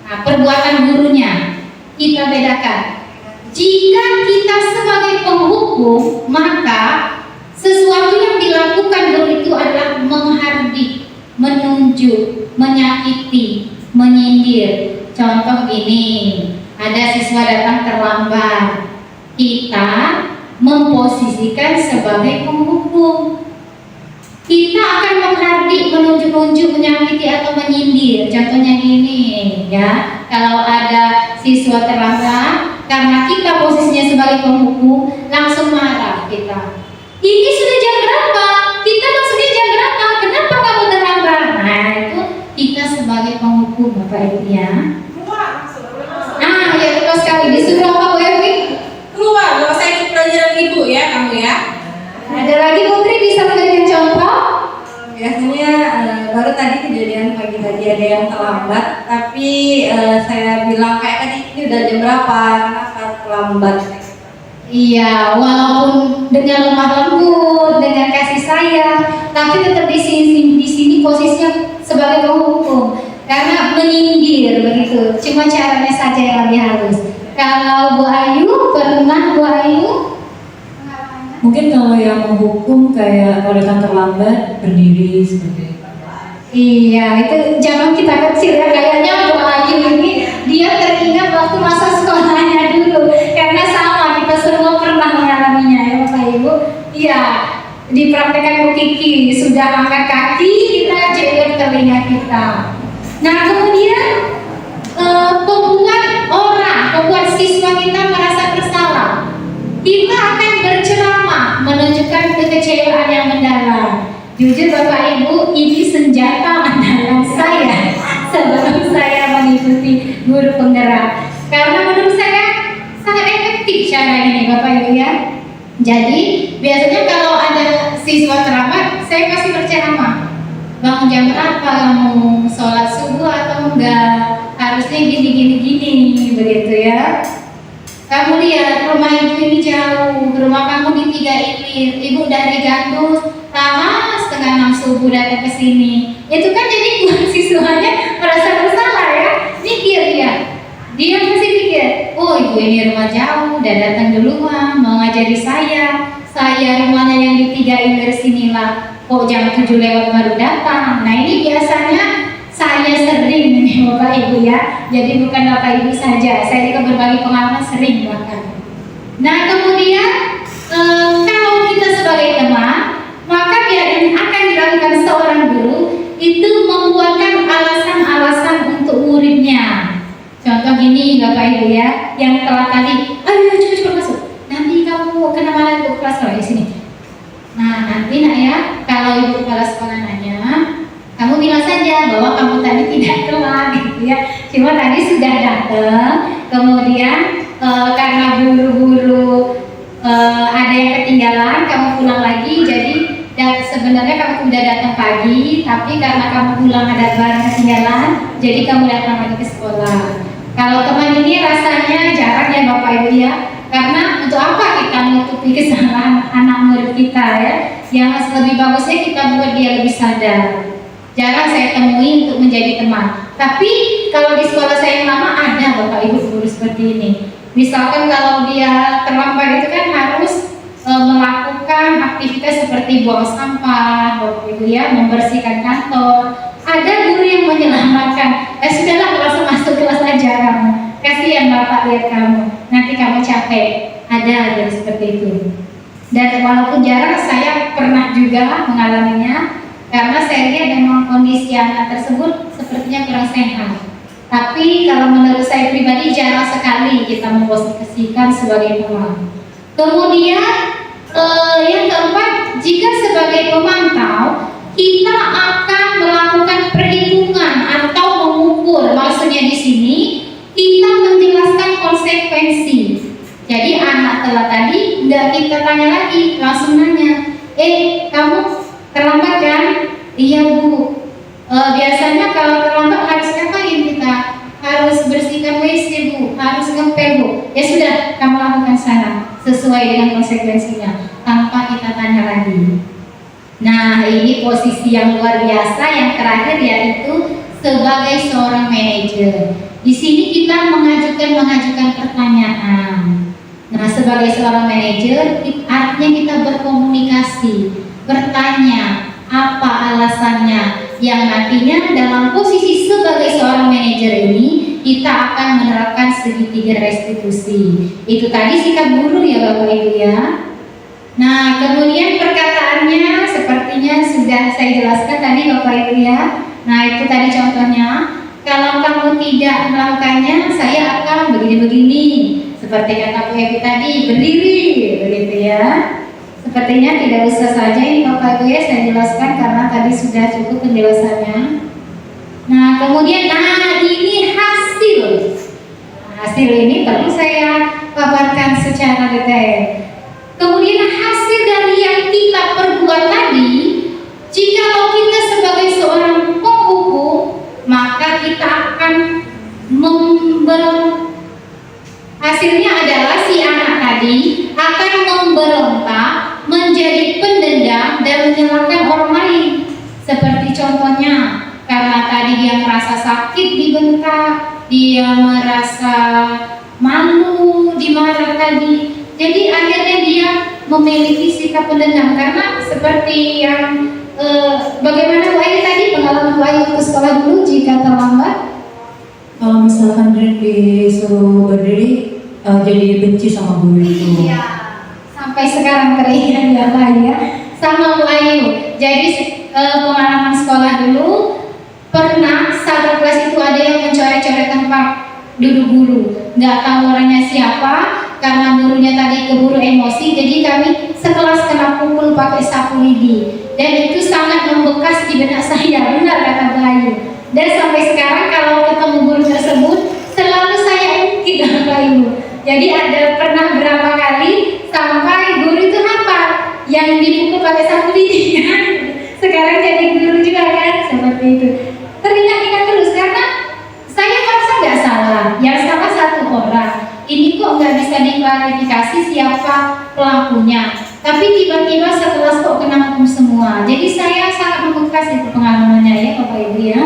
[SPEAKER 4] Nah, perbuatan gurunya kita bedakan. Jika kita sebagai penghukum, maka sesuatu yang dilakukan guru itu adalah menghardik, menunjuk, menyakiti, menyindir. Contoh gini, ada siswa datang terlambat, kita memposisikan sebagai penghukum. Kita akan menghardik, menunjuk-nunjuk, menyakiti atau menyindir. Contohnya gini ya, kalau ada siswa terlambat, karena kita posisinya sebagai penghukum, langsung marah kita. Ini sudah jam berapa? Kita maksudnya jam berapa? Kenapa kamu terlambat? Nah, itu kita sebagai penghukum Bapak Ibu ya. Nah, ya betul sekali. Disuruh apa Bu Evi?
[SPEAKER 3] Keluar, gak usah ikut pelajaran ibu ya kamu ya.
[SPEAKER 4] Ada lagi Putri bisa memberikan contoh?
[SPEAKER 6] Biasanya baru tadi kejadian pagi tadi ada yang terlambat, tapi saya bilang kayak tadi ini udah jam berapa, kenapa terlambat.
[SPEAKER 4] Iya, walaupun dengan lemah lembut, dengan kasih sayang, tapi tetap di sini posisinya sebagai penghukum karena menyindir begitu. Cuma caranya saja yang lebih halus. Kalau Bu Ayu pernah Bu Ayu?
[SPEAKER 2] Mungkin kalau yang menghukum kayak kalau datang terlambat berdiri seperti itu.
[SPEAKER 4] Iya, itu zaman kita kecil ya, kayaknya Bu Ayu ini dia teringat waktu masa sekolahnya dulu karena sama kita semua pernah mengalaminya ya Bapak Ibu. Iya, dipraktekkan Bu Kiki sudah angkat kaki kita jewer telinga kita. Nah kemudian membuat siswa kita merasa bersalah. Kita akan berceramah menunjukkan kekecewaan yang mendalam. Jujur Bapak Ibu, ini senjata andalan saya sebelum saya mengikuti guru penggerak. Karena menurut saya sangat efektif cara ini Bapak Ibu ya. Jadi biasanya kalau ada siswa terlambat, saya pasti berceramah. Bangun jam berapa kamu sholat subuh atau enggak? Harusnya gini begitu ya. Kamu lihat rumah ibu ini jauh, rumah kamu di 3 Ilir, ibu dari Gandus, setengah 6 subuh datang ke sini. Itu kan jadi buat siswanya merasa bersalah ya. Mikir dia mesti pikir, oh ibu ini rumah jauh, udah datang duluan, mau ngajari saya rumahnya yang di 3 Ilir sinilah, kok jam 7 lewat baru datang. Nah ini biasanya saya sering nih Bapak Ibu ya. Jadi bukan Bapak Ibu saja, saya juga berbagi pengalaman sering bahkan. Nah kemudian kalau kita sebagai teman, maka yang akan dilakukan seorang guru itu membuatkan alasan-alasan untuk muridnya. Contoh gini Bapak Ibu ya, yang telat tadi, ayo cepat masuk. Nanti kamu kena malah ibu kelas kalau di sini. Nah nanti nak ya, kalau ibu kepala sekolah nanya, kamu bilang saja bahwa kamu tadi tidak telat gitu ya. Cuma tadi sudah datang, kemudian karena buru-buru ada yang ketinggalan, kamu pulang lagi. Jadi sebenarnya kamu sudah datang pagi, tapi karena kamu pulang ada barang ketinggalan, jadi kamu datang lagi ke sekolah. Kalau teman ini rasanya jarang ya Bapak Ibu ya, karena untuk apa kita menutupi kesalahan anak murid kita ya? Yang lebih bagusnya kita buat dia lebih sadar. Jarang saya temui untuk menjadi teman. Tapi kalau di sekolah saya yang lama ada Bapak Ibu guru seperti ini. Misalkan kalau dia terlambat itu kan harus melakukan aktivitas seperti buang sampah, Bapak Ibu ya, membersihkan kantor. Ada guru yang menyelamatkan. Sudahlah langsung masuk kelas aja kamu. Kasihan Bapak lihat kamu. Nanti kamu capek. Ada seperti itu. Dan walaupun jarang, saya pernah juga mengalaminya. Karena saya lihat memang kondisi anak tersebut sepertinya kurang sehat. Tapi kalau menurut saya pribadi jarang sekali kita memposisikan sebagai teman. Kemudian yang keempat, jika sebagai pemantau kita akan melakukan perhitungan atau mengukur. Maksudnya di sini kita menjelaskan konsekuensi. Jadi anak telat tadi nggak kita tanya lagi, langsung nanya, kamu terlambat kan? Iya Bu. Biasanya kalau terlambat harus ngapain kita? Harus bersihkan WC Bu, harus ngepel Bu. Ya sudah, kamu lakukan sana sesuai dengan konsekuensinya tanpa kita tanya lagi. Nah ini posisi yang luar biasa. Yang terakhir yaitu sebagai seorang manajer. Di sini kita mengajukan pertanyaan. Nah sebagai seorang manajer artinya kita berkomunikasi, bertanya apa alasannya, yang nantinya dalam posisi sebagai seorang manajer ini kita akan menerapkan segitiga restitusi. Itu tadi sikap guru ya Bapak Ibu ya. Nah kemudian perkataannya sepertinya sudah saya jelaskan tadi Bapak Ibu ya. Nah itu tadi contohnya, kalau kamu tidak melakukannya saya akan begini-begini. Seperti kata Bu Evi tadi, berdiri begitu ya. Sepertinya tidak usah saja ini Bapak Ibu ya saya jelaskan karena tadi sudah cukup penjelasannya. Nah kemudian ini hasil. Hasil ini perlu saya paparkan secara detail. Kemudian hasil dari yang kita perbuat tadi, jikalau kita sebagai seorang penghukum, maka kita akan hasilnya adalah si anak tadi akan memberontak, menjadi pendendam dan menyalahkan orang lain. Seperti contohnya, karena tadi dia merasa sakit dibentak, dia merasa malu dimarah tadi, jadi akhirnya dia memiliki sikap pendendam. Karena seperti yang bagaimana Bu Ayu tadi, pengalaman Bu Ayu ke sekolah dulu jika terlambat?
[SPEAKER 2] Kalau misalkan disuruh berdiri, jadi benci sama guru itu.
[SPEAKER 4] Iya, sampai sekarang teringat ya Pak ya, sama Bu Ayu. Jadi pengalaman sekolah dulu, pernah satu kelas itu ada yang mencoret-coret tempat duduk guru, nggak tahu orangnya siapa, karena gurunya tadi keburu emosi, jadi kami sekelas kena pukul pakai sapu lidi, dan itu sangat membekas di benak saya, benar kata Bu Ayu. Dan sampai sekarang kalau ketemu guru tersebut selalu saya ungkit dengan Bu Ayu. Jadi ada pernah berapa kali sampai guru itu hafal yang dipukul pakai sapu lidi. Sekarang jadi guru juga kan, seperti itu. Teringat-ingat terus karena saya merasa nggak salah, yang salah satu orang. Ini kok nggak bisa diklarifikasi siapa pelakunya. Tapi tiba-tiba setelah kok kena hukum semua. Jadi saya sangat membekas itu pengalamannya ya Bapak Ibu ya.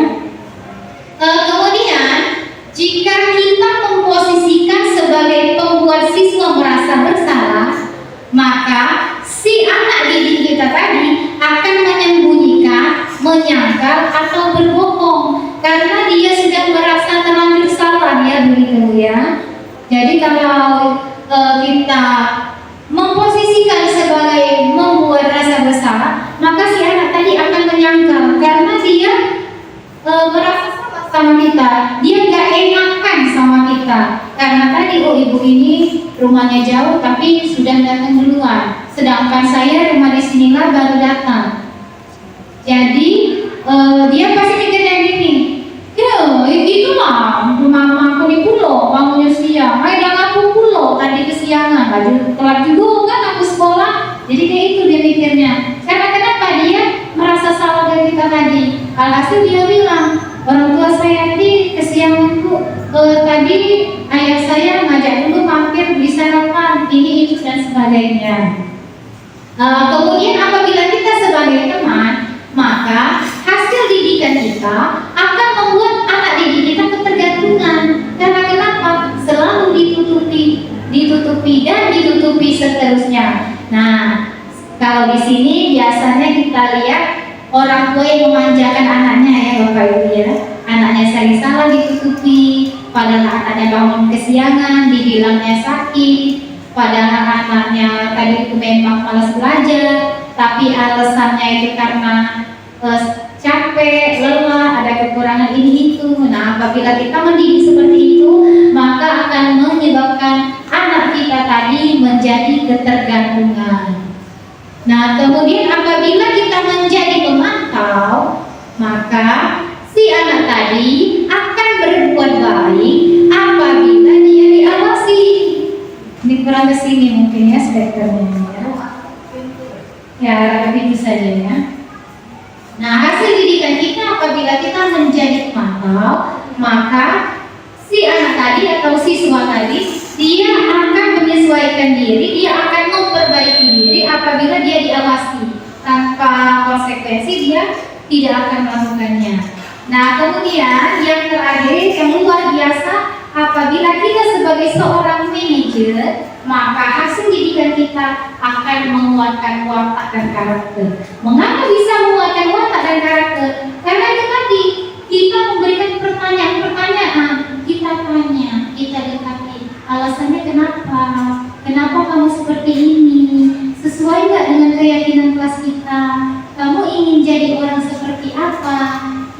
[SPEAKER 4] Kemudian jika kita memposisikan sebagai pembuat siswa merasa bersalah, maka si anak didik kita tadi akan menyembunyikan, menyangkal atau berbohong karena dia sudah merasa terlanjur salah ya begitu ya. Jadi kalau kita memposisikan sebagai membuat rasa bersalah, maka si anak tadi akan menyangkal karena dia merasa salah sama kita, dia nggak enakan sama kita karena tadi ibu ini rumahnya jauh tapi sudah datang duluan, sedangkan saya rumah di sinilah baru datang. Jadi dia pasti mikirnya gini, ya itulah mamaku di pulau, bangunnya siang, dan aku pulau tadi kesiangan, lagi telat juga kan aku sekolah. Jadi kayak itu dia mikirnya. Karena kenapa dia merasa salah dari kita tadi? Alhasil dia bilang, orang tua saya tadi kesiangan Bu, tadi ayah saya ngajak dulu mampir beli sarapan, ini itu dan sebagainya. Kemudian apabila kita sebagai teman, maka hasil didikan kita akan membuat anak didik kita ketergantungan. Karena kenapa? Selalu ditutupi dan ditutupi seterusnya. Nah, kalau di sini biasanya kita lihat orang tua yang memanjakan anaknya ya Bapak Ibu ya. Anaknya sering salah ditutupi, padahal anaknya bangun kesiangan, dibilangnya sakit, padahal anaknya tadi itu memang malas belajar, tapi alasannya itu karena capek, lelah, ada kekurangan ini itu. Nah, apabila kita mendidik seperti itu, maka akan menyebabkan anak kita tadi menjadi ketergantungan. Nah, kemudian apabila kita menjadi pemantau, maka si anak tadi akan berbuat baik apabila dia diawasi. Ini kurang ke sini mungkin ya spektrumnya ya. Ya, itu saja ya. Nah, hasil didikan kita apabila kita menjadi pemantau, maka si anak tadi atau siswa tadi dia akan menyesuaikan diri, dia akan memperbaiki diri apabila dia diawasi. Tanpa konsekuensi dia tidak akan melakukannya. Nah, kemudian yang terakhir yang luar biasa, apabila kita sebagai seorang manajer, maka hasil didikan kita akan menguatkan watak dan karakter. Mengapa bisa menguatkan watak dan karakter? Karena itu tadi kita memberikan pertanyaan-pertanyaan, kita tanya, kita dekati, alasannya kenapa? Kenapa kamu seperti ini? Sesuai nggak dengan keyakinan kelas kita? Kamu ingin jadi orang seperti apa?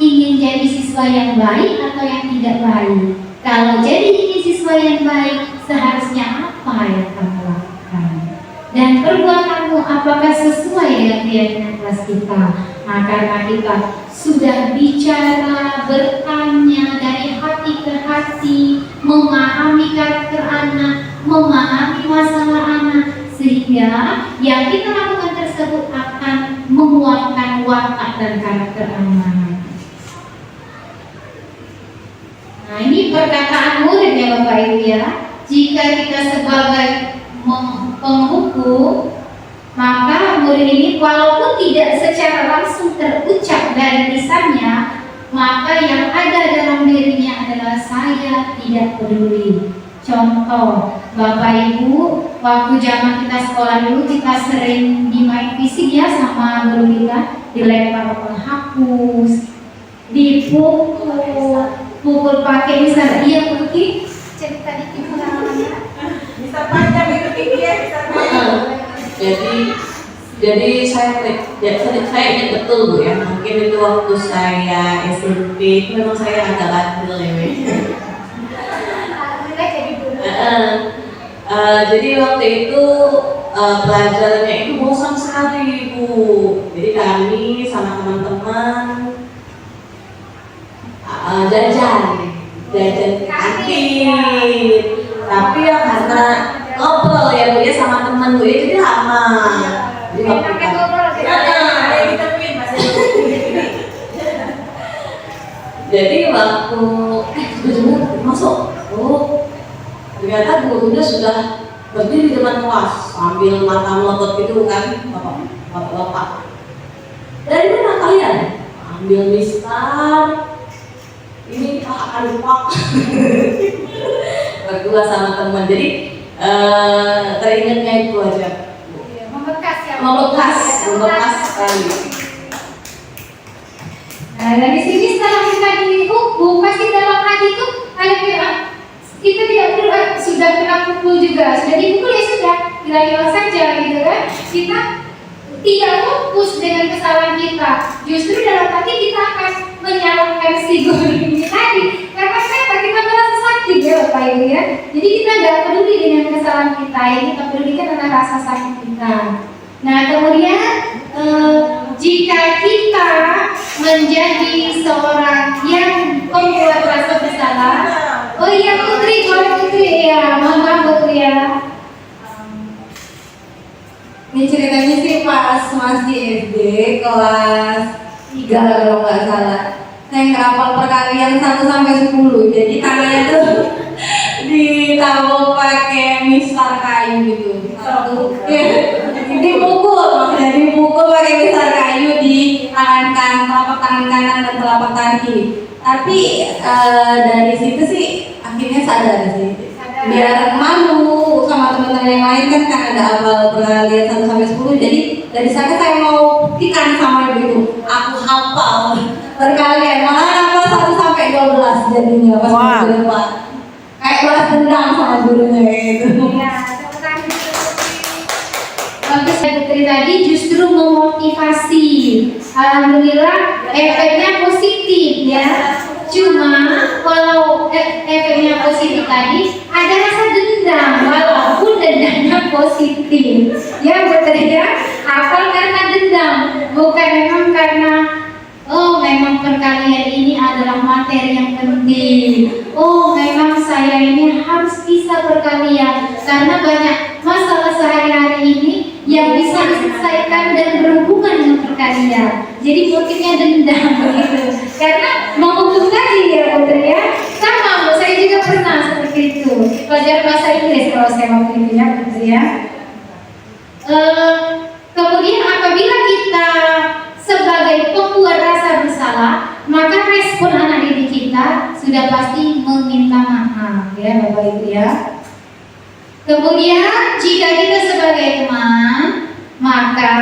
[SPEAKER 4] Ingin jadi siswa yang baik atau yang tidak baik? Kalau jadi ingin siswa yang baik, seharusnya apa yang kamu lakukan? Dan perbuatanmu apakah sesuai dengan keyakinan kelas kita? Nah, karena kita sudah bicara, bertanya dari hati ke hati, memahami karakter anak, memahami masalah anak, sehingga yang kita lakukan tersebut akan menguatkan watak dan karakter anak. Nah, ini perkataan murid ya Bapak Ibu ya. jika kita sebagai penghukum, maka murid ini walaupun tidak secara langsung terucap dari lisannya, maka yang ada dalam dirinya adalah saya tidak peduli. Contoh, Bapak Ibu, waktu zaman kita sekolah dulu kita sering dimain fisik ya sama guru kita, dilempar penghapus, dipukul pakai misalnya dia mungkin cerita dikit pengalamannya.
[SPEAKER 6] Bisa panjang itu pikir, bisa panjang.
[SPEAKER 5] Jadi saya ingat betul Bu ya, mungkin itu waktu saya SMP itu memang saya agak bandel ya. Jadi waktu itu pelajarannya itu bosan sekali Bu. Jadi kami sama teman-teman jajan kantin. Tapi ya karena ngobrol ya Bu ya sama teman Bu ya, jadi lama. Jadi waktu jadi waktu masuk, ternyata gurunya sudah berdiri di depan kelas sambil mata melotot gitu kan, bapak. Dari mana kalian? Ambil mistar. Ini akan lupa. Berdua sama teman. Jadi teringatnya itu aja.
[SPEAKER 4] Membekas ya.
[SPEAKER 5] Membekas sekali.
[SPEAKER 4] Nah, dari sini setelah kita dihukum, pasti dalam hati itu ada kita tidak perlu sudah kena pukul juga, sudah dipukul ya sudah, hilang saja gitu kan. Kita tidak fokus dengan kesalahan kita, justru dalam hati kita akan menyalahkan si guru ini tadi. Karena kenapa? Kita merasa sakit ya Bapak Ibu ya. Jadi kita tidak peduli dengan kesalahan kita, yang kita pedulikan adalah rasa sakit kita. Nah kemudian jika kita menjadi seorang yang membuat rasa bersalah, oh iya Putri, ya, mama Putri ya.
[SPEAKER 6] Ini ceritanya sih pas masih SD kelas 3 kalau nggak salah. Saya ngerapal perkalian 1 sampai 10. Jadi tangannya tuh ditabok pakai mistar kayu gitu. Dipukul pakai mistar kayu di telapak tangan kanan dan telapak tangan kiri. Tapi dari situ sih akhirnya sadar sih. Biar malu sama teman-teman yang lain kan ada hafal perkalian 1 sampai 10. Jadi dari sana saya mau buktikan sama ibu itu, aku hafal perkalian, malah hafal 1 sampai 12 jadinya pas di depan. Kayak balas dendam sama gurunya gitu.
[SPEAKER 4] Iya, bagus ya Putri tadi justru memotivasi. Alhamdulillah efeknya positif ya. Cuma kalau efeknya positif tadi ada rasa dendam walaupun dendamnya positif. Ya betul ya. Hafal karena dendam, bukan memang karena memang perkalian ini adalah materi yang penting. Memang saya ini harus bisa perkalian karena banyak masalah sehari-hari ini yang bisa diselesaikan dan berhubungan dengan perkalian. Jadi motifnya dendam gitu. Karena menghukum tadi ya Putri ya. Sama Bu, saya juga pernah seperti itu. Pelajar bahasa Inggris kalau saya waktu itu ya Putri ya. Kemudian apabila kita sebagai pembuat rasa bersalah, maka respon anak didik kita sudah pasti meminta maaf ya Bapak Ibu ya. Kemudian jika kita sebagai teman, maka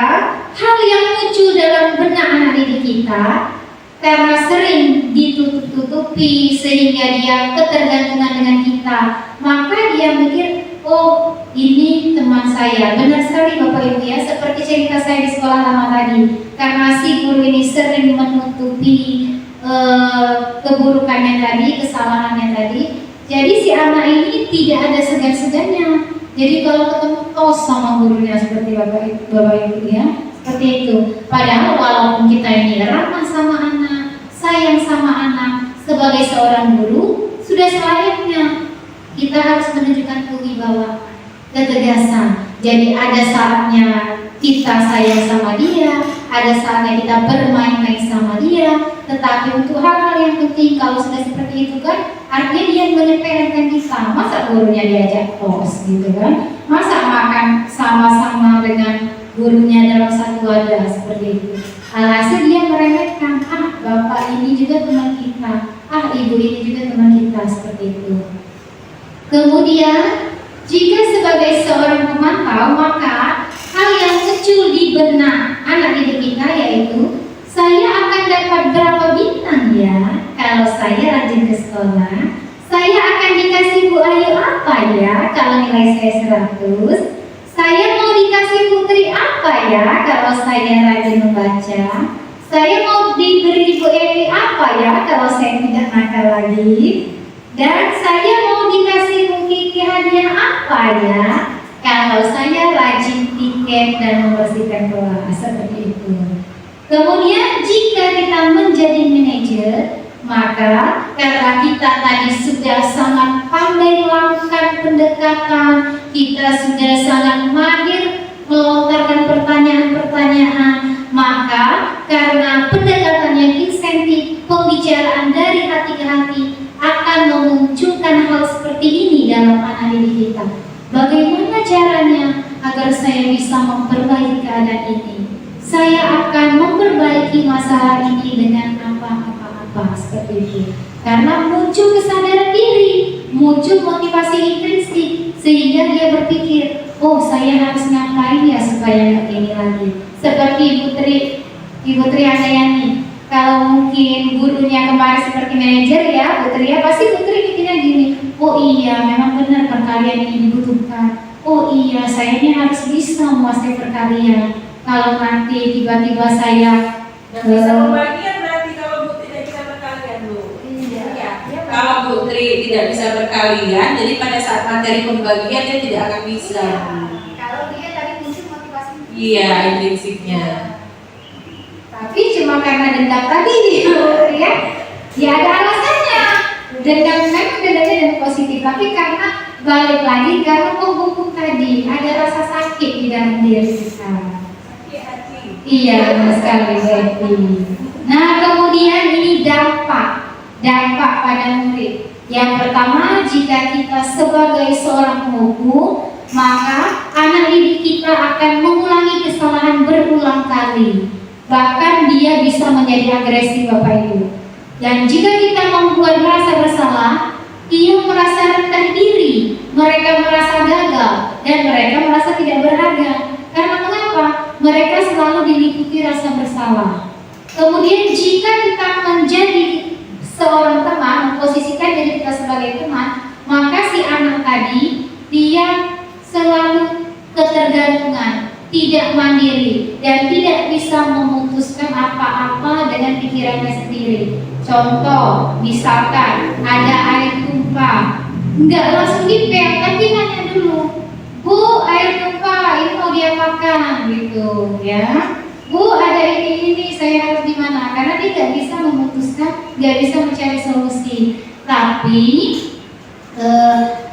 [SPEAKER 4] hal yang muncul dalam benak anak didik kita karena sering ditutup-tutupi sehingga dia ketergantungan dengan kita, maka dia mikir, oh ini teman saya. Benar sekali Bapak Ibu ya, seperti cerita saya di sekolah lama tadi. Karena si guru ini sering menutupi keburukannya tadi, kesalahannya tadi, jadi si anak ini tidak ada segan-segannya. Jadi kalau ketemu tos sama gurunya seperti Bapak Ibu ya, seperti itu. Padahal walaupun kita ini ramah sama anak, sayang sama anak, sebagai seorang guru sudah selayaknya kita harus menunjukkan kewibawaan, ketegasan. Jadi ada saatnya kita sayang sama dia, ada saatnya kita bermain-main sama dia. Tetapi untuk hal-hal yang penting, kalau sudah seperti itu kan, artinya dia menyepelekan kita. Masa gurunya diajak kos gitu kan? Masa makan sama-sama dengan gurunya dalam satu wadah seperti itu? Alhasil dia meremehkan, bapak ini juga teman kita, ibu ini juga teman kita, seperti itu. Kemudian, jika sebagai seorang pemantau, maka hal yang muncul di benak anak didik kita yaitu, saya akan dapat berapa bintang ya kalau saya rajin ke sekolah? Saya akan dikasih Bu Ayu apa ya kalau nilai saya 100? Saya mau dikasih Putri apa ya kalau saya rajin membaca? Saya mau diberi Bu Evi apa ya kalau saya tidak nakal lagi? Dan saya mau dikasih Bu Kiki hadiah apa ya kalau saya rajin tiket dan membersihkan kelas, seperti itu. Kemudian jika kita menjadi manajer, maka karena kita tadi sudah sangat pandai melakukan pendekatan, kita sudah sangat mahir melontarkan pertanyaan-pertanyaan, maka karena pendekatan yang insentif, pembicaraan dari hati ke hati akan memunculkan hal seperti ini dalam anak didik kita. Bagaimana caranya agar saya bisa memperbaiki keadaan ini? Saya akan memperbaiki masalah ini dengan apa seperti itu. Karena muncul kesadaran diri, muncul motivasi intrinsik, sehingga dia berpikir, oh saya harus ngapain ya supaya nggak ini lagi. Seperti Ibu Tri Andayani, kalau mungkin gurunya kemarin seperti manajer ya, Bu Tri ya, pasti Bu Tri pikirnya gini, oh iya memang benar perkalian ini dibutuhkan. Oh iya, saya ini harus bisa menguasai perkalian. Kalau nanti tiba-tiba saya
[SPEAKER 3] bisa pembagian berarti kalau Bu tidak bisa berkalian, Bu.
[SPEAKER 4] Iya.
[SPEAKER 3] Kalau Bu Tri tidak bisa berkalian, jadi pada saat materi pembagian dia tidak akan bisa.
[SPEAKER 4] Kalau dia tadi muncul motivasi.
[SPEAKER 3] Iya, intrinsiknya.
[SPEAKER 4] Tapi cuma karena dendam tadi ya ada alasannya. Dendam memang dendamnya dan positif, tapi karena balik lagi karena pembungkuk tadi ada rasa sakit di dalam diri kita. Iya, benar sekali Betty. Nah, kemudian ini dampak pada murid. Yang pertama, jika kita sebagai seorang penghukum, maka anak didik kita akan mengulangi kesalahan berulang kali. Bahkan dia bisa menjadi agresif, Bapak Ibu. Dan jika kita membuat rasa bersalah, dia merasa rendah diri, mereka merasa gagal, dan mereka merasa tidak berharga. Karena mengapa? Mereka selalu diliputi rasa bersalah. Kemudian jika kita menjadi seorang teman, memposisikan diri kita sebagai teman, maka si anak tadi dia selalu ketergantungan, tidak mandiri, dan tidak bisa memutuskan apa-apa dengan pikirannya sendiri. Contoh, misalkan ada air tumpah, nggak langsung dipel, tapi nanya dulu, Bu, air tumpah, ini mau diapakan gitu ya. Bu, ada ini saya harus di mana? Karena dia nggak bisa memutuskan, nggak bisa mencari solusi. Tapi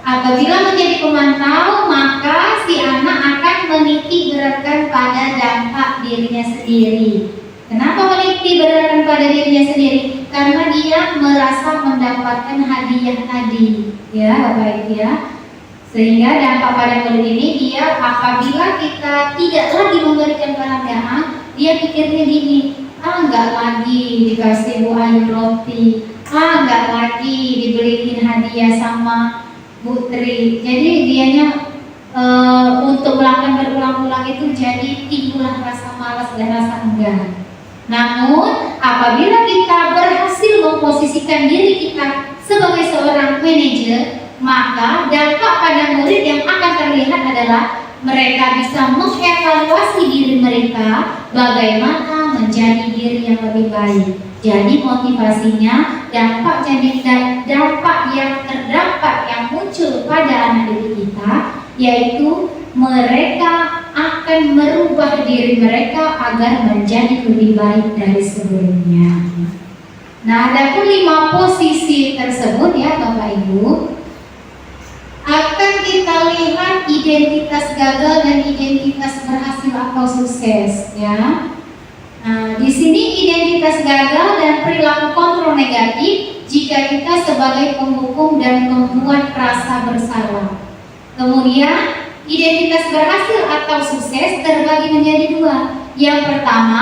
[SPEAKER 4] apabila menjadi pemantau, maka si anak akan menitik beratkan pada dampak dirinya sendiri. Kenapa menitik beratkan pada dirinya sendiri? Karena dia merasa mendapatkan hadiah tadi, ya Bapak Ibu ya. Sehingga dampak pada murid ini, dia apabila kita tidak lagi memberikan penghargaan, dia pikirnya gini, enggak lagi dikasih Bu Ayu roti, enggak lagi dibeliin hadiah sama Bu Tri. Jadi dianya untuk melakukan berulang-ulang itu jadi timbullah rasa malas dan rasa enggan. Namun apabila kita berhasil memposisikan diri kita sebagai seorang manajer, maka dampak pada murid yang akan terlihat adalah mereka bisa mengevaluasi diri mereka bagaimana menjadi diri yang lebih baik. Jadi motivasinya, dampak yang terdampak yang muncul pada anak didik kita, yaitu mereka akan merubah diri mereka agar menjadi lebih baik dari sebelumnya. Nah, adapun 5 posisi tersebut ya Bapak Ibu, akan kita lihat identitas gagal dan identitas berhasil atau sukses ya. Nah, di sini identitas gagal dan perilaku kontrol negatif jika kita sebagai penghukum dan pembuat rasa bersalah. Kemudian, identitas berhasil atau sukses terbagi menjadi dua. Yang pertama,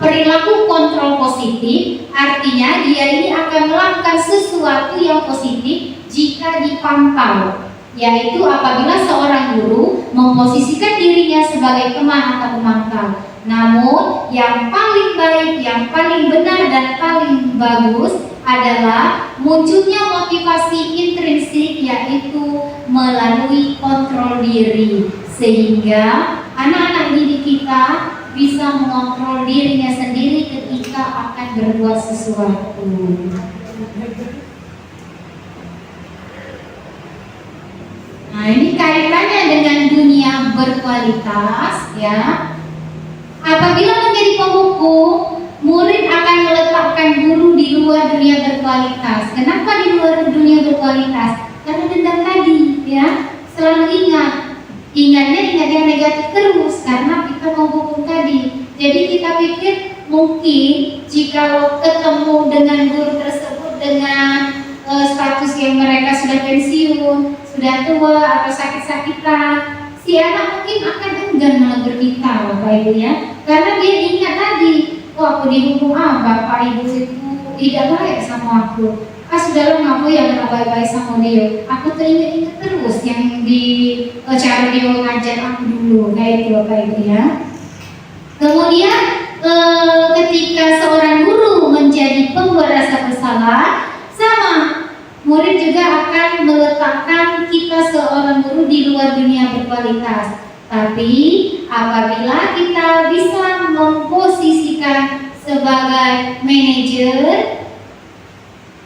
[SPEAKER 4] perilaku kontrol positif, artinya dia ini akan melakukan sesuatu yang positif jika dipantau, yaitu apabila seorang guru memposisikan dirinya sebagai teman atau pemantau. Namun, yang paling baik, yang paling benar dan paling bagus adalah munculnya motivasi intrinsik, yaitu melalui kontrol diri, sehingga anak-anak didik kita bisa mengontrol dirinya sendiri ketika akan berbuat sesuatu. Nah, ini kaitannya dengan dunia berkualitas, ya. Apabila menjadi penghukum, murid akan meletakkan guru di luar dunia berkualitas. Kenapa di luar dunia berkualitas? Karena dendam tadi, ya. Selalu ingatnya yang negatif terus karena kita menghukum tadi. Jadi kita pikir mungkin jika ketemu dengan guru tersebut dengan status yang mereka sudah pensiun, sudah tua atau sakit-sakitan, si anak mungkin akan enggan menegur kita, Bapak Ibu, ya. Karena dia ingat tadi, oh aku dihukum Bapak Ibu itu tidak baik sama aku. Sudah lama aku yang gak baik-baik sama dia. Aku teringat-ingat terus yang di cara dia ngajar aku dulu, kayak itu Bapak Ibu, ya. Kemudian ketika seorang guru menjadi pembuat rasa bersalah, sama murid juga akan meletakkan kita seorang guru di luar dunia berkualitas. Tapi apabila kita bisa memposisikan sebagai manajer,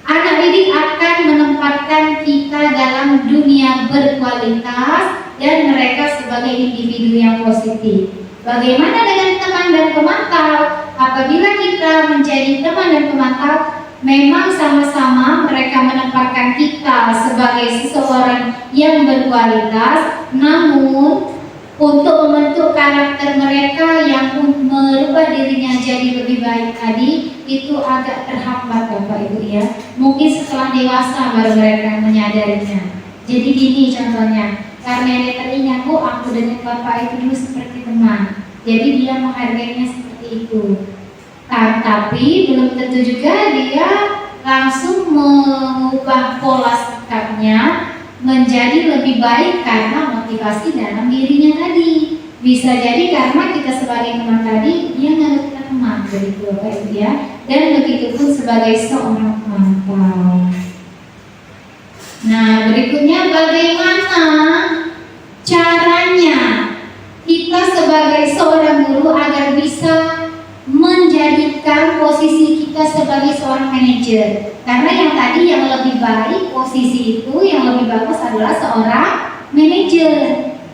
[SPEAKER 4] anak didik akan menempatkan kita dalam dunia berkualitas dan mereka sebagai individu yang positif. Bagaimana dengan teman dan pemantau? Apabila kita menjadi teman dan pemantau, memang sama-sama mereka menempatkan kita sebagai seseorang yang berkualitas, namun untuk membentuk karakter mereka yang merubah dirinya jadi lebih baik tadi, itu agak terhambat Bapak Ibu, ya. Mungkin setelah dewasa baru mereka menyadarinya. Jadi gini contohnya, karena dia teringat, oh aku dengan Bapak itu dulu seperti teman, jadi dia menghargainya seperti itu. Tapi belum tentu juga dia langsung mengubah pola sikapnya menjadi lebih baik karena motivasi dalam dirinya tadi. Bisa jadi karena kita sebagai teman tadi, dia nganggap kita teman, begitu Bapak Ibu, ya. Dan begitu pun sebagai seorang pemantau. Nah, berikutnya bagaimana caranya kita sebagai seorang guru agar bisa menjadikan posisi kita sebagai seorang manajer. Karena yang tadi yang lebih baik posisi itu, yang lebih bagus adalah seorang manajer.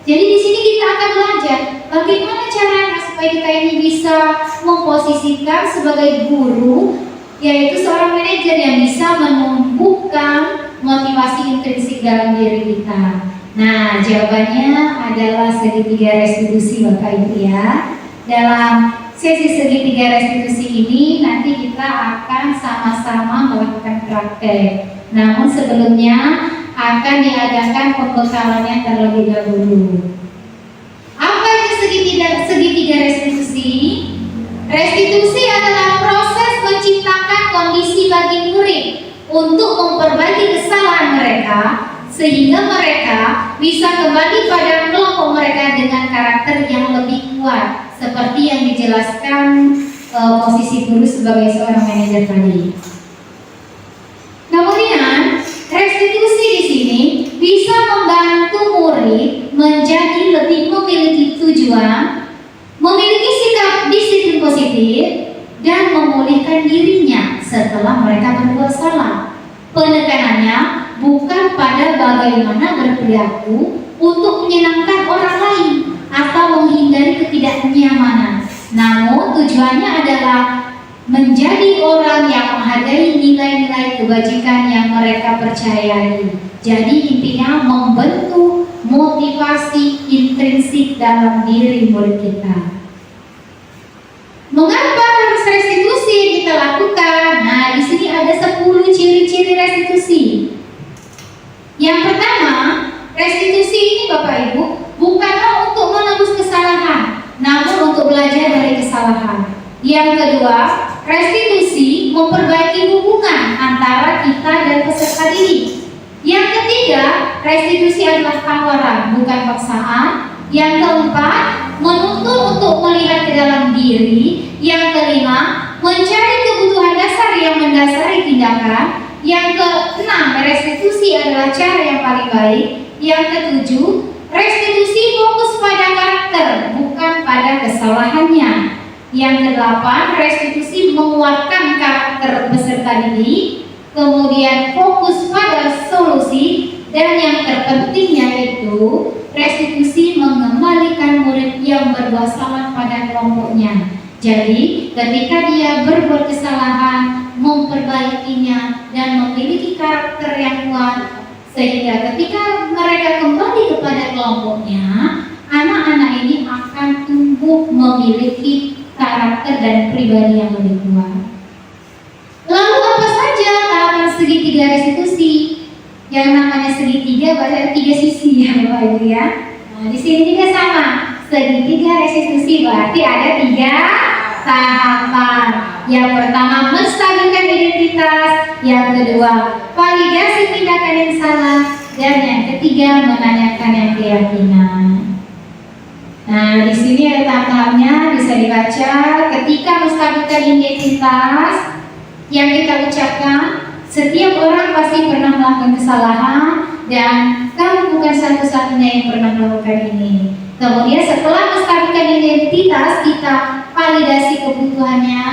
[SPEAKER 4] Jadi di sini kita akan belajar bagaimana caranya supaya kita ini bisa memposisikan sebagai guru, yaitu seorang manajer yang bisa menumbuhkan motivasi intrinsik dalam diri kita. Nah, jawabannya adalah segitiga restitusi Bapak Ibu, ya. Dalam sesi segitiga restitusi ini nanti kita akan sama-sama melakukan praktek. Namun sebelumnya akan diadakan pembekalannya terlebih dahulu. Apa itu segitiga restitusi? Restitusi adalah proses menciptakan kondisi bagi murid untuk memperbaiki kesalahan mereka sehingga mereka bisa kembali pada kelompok mereka dengan karakter yang lebih kuat, seperti yang dijelaskan posisi guru sebagai seorang manajer tadi. Kemudian restitusi di sini bisa membantu murid menjadi lebih memiliki tujuan, memiliki sikap disiplin positif, dan memulihkan dirinya setelah mereka berbuat salah. Penekanannya bukan pada bagaimana berperilaku untuk menyenangkan orang lain atau menghindari ketidaknyamanan, namun tujuannya adalah menjadi orang yang menghargai nilai-nilai kebajikan yang mereka percayai. Jadi intinya membentuk motivasi intrinsik dalam diri murid kita. Mengapa restitusi adalah tawaran, bukan paksaan. Yang keempat, menuntun untuk melihat ke dalam diri. Yang kelima, mencari kebutuhan dasar yang mendasari tindakan. Yang keenam, restitusi adalah cara yang paling baik. Yang ketujuh, restitusi fokus pada karakter, bukan pada kesalahannya. Yang kedelapan, restitusi menguatkan karakter peserta didik. Kemudian fokus pada solusi. Dan yang terpentingnya itu restitusi mengembalikan murid yang berbuat salah pada kelompoknya. Jadi ketika dia berbuat kesalahan, memperbaikinya dan memiliki karakter yang kuat, sehingga ketika mereka kembali kepada kelompoknya, anak-anak ini akan tumbuh memiliki karakter dan pribadi yang lebih kuat. Lalu apa saja tahapan segitiga restitusi? Yang namanya segitiga berarti 3 sisi ya Bapak Ibu ya. Nah, di sini juga sama. Segitiga restitusi berarti ada 3 tahapan. Yang pertama, menstabilkan identitas. Yang kedua, validasi tindakan yang salah. Dan yang ketiga, menanyakan yang keyakinan. Nah, di sini ada tahap-tahapnya, bisa dibaca. Ketika menstabilkan identitas yang kita ucapkan, setiap orang pasti pernah melakukan kesalahan dan kamu bukan satu-satunya yang pernah melakukan ini. Kemudian setelah menstabilkan identitas, kita validasi kebutuhannya.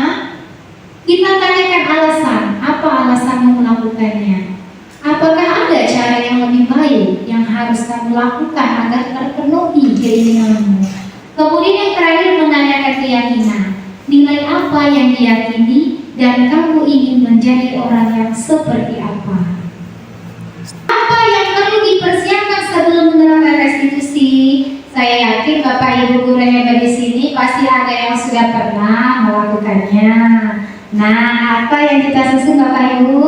[SPEAKER 4] Kita tanyakan alasan, apa alasanmu melakukannya? Apakah ada cara yang lebih baik yang harus kamu lakukan agar terpenuhi keinginanmu? Kemudian yang terakhir, menanyakan keyakinan. Nilai apa yang diyakini dan kamu ingin menjadi orang yang seperti apa? Apa yang perlu dipersiapkan sebelum menerapkan restitusi? Saya yakin Bapak Ibu guru yang ada di sini pasti ada yang sudah pernah melakukannya. Nah, apa yang kita susun Bapak Ibu?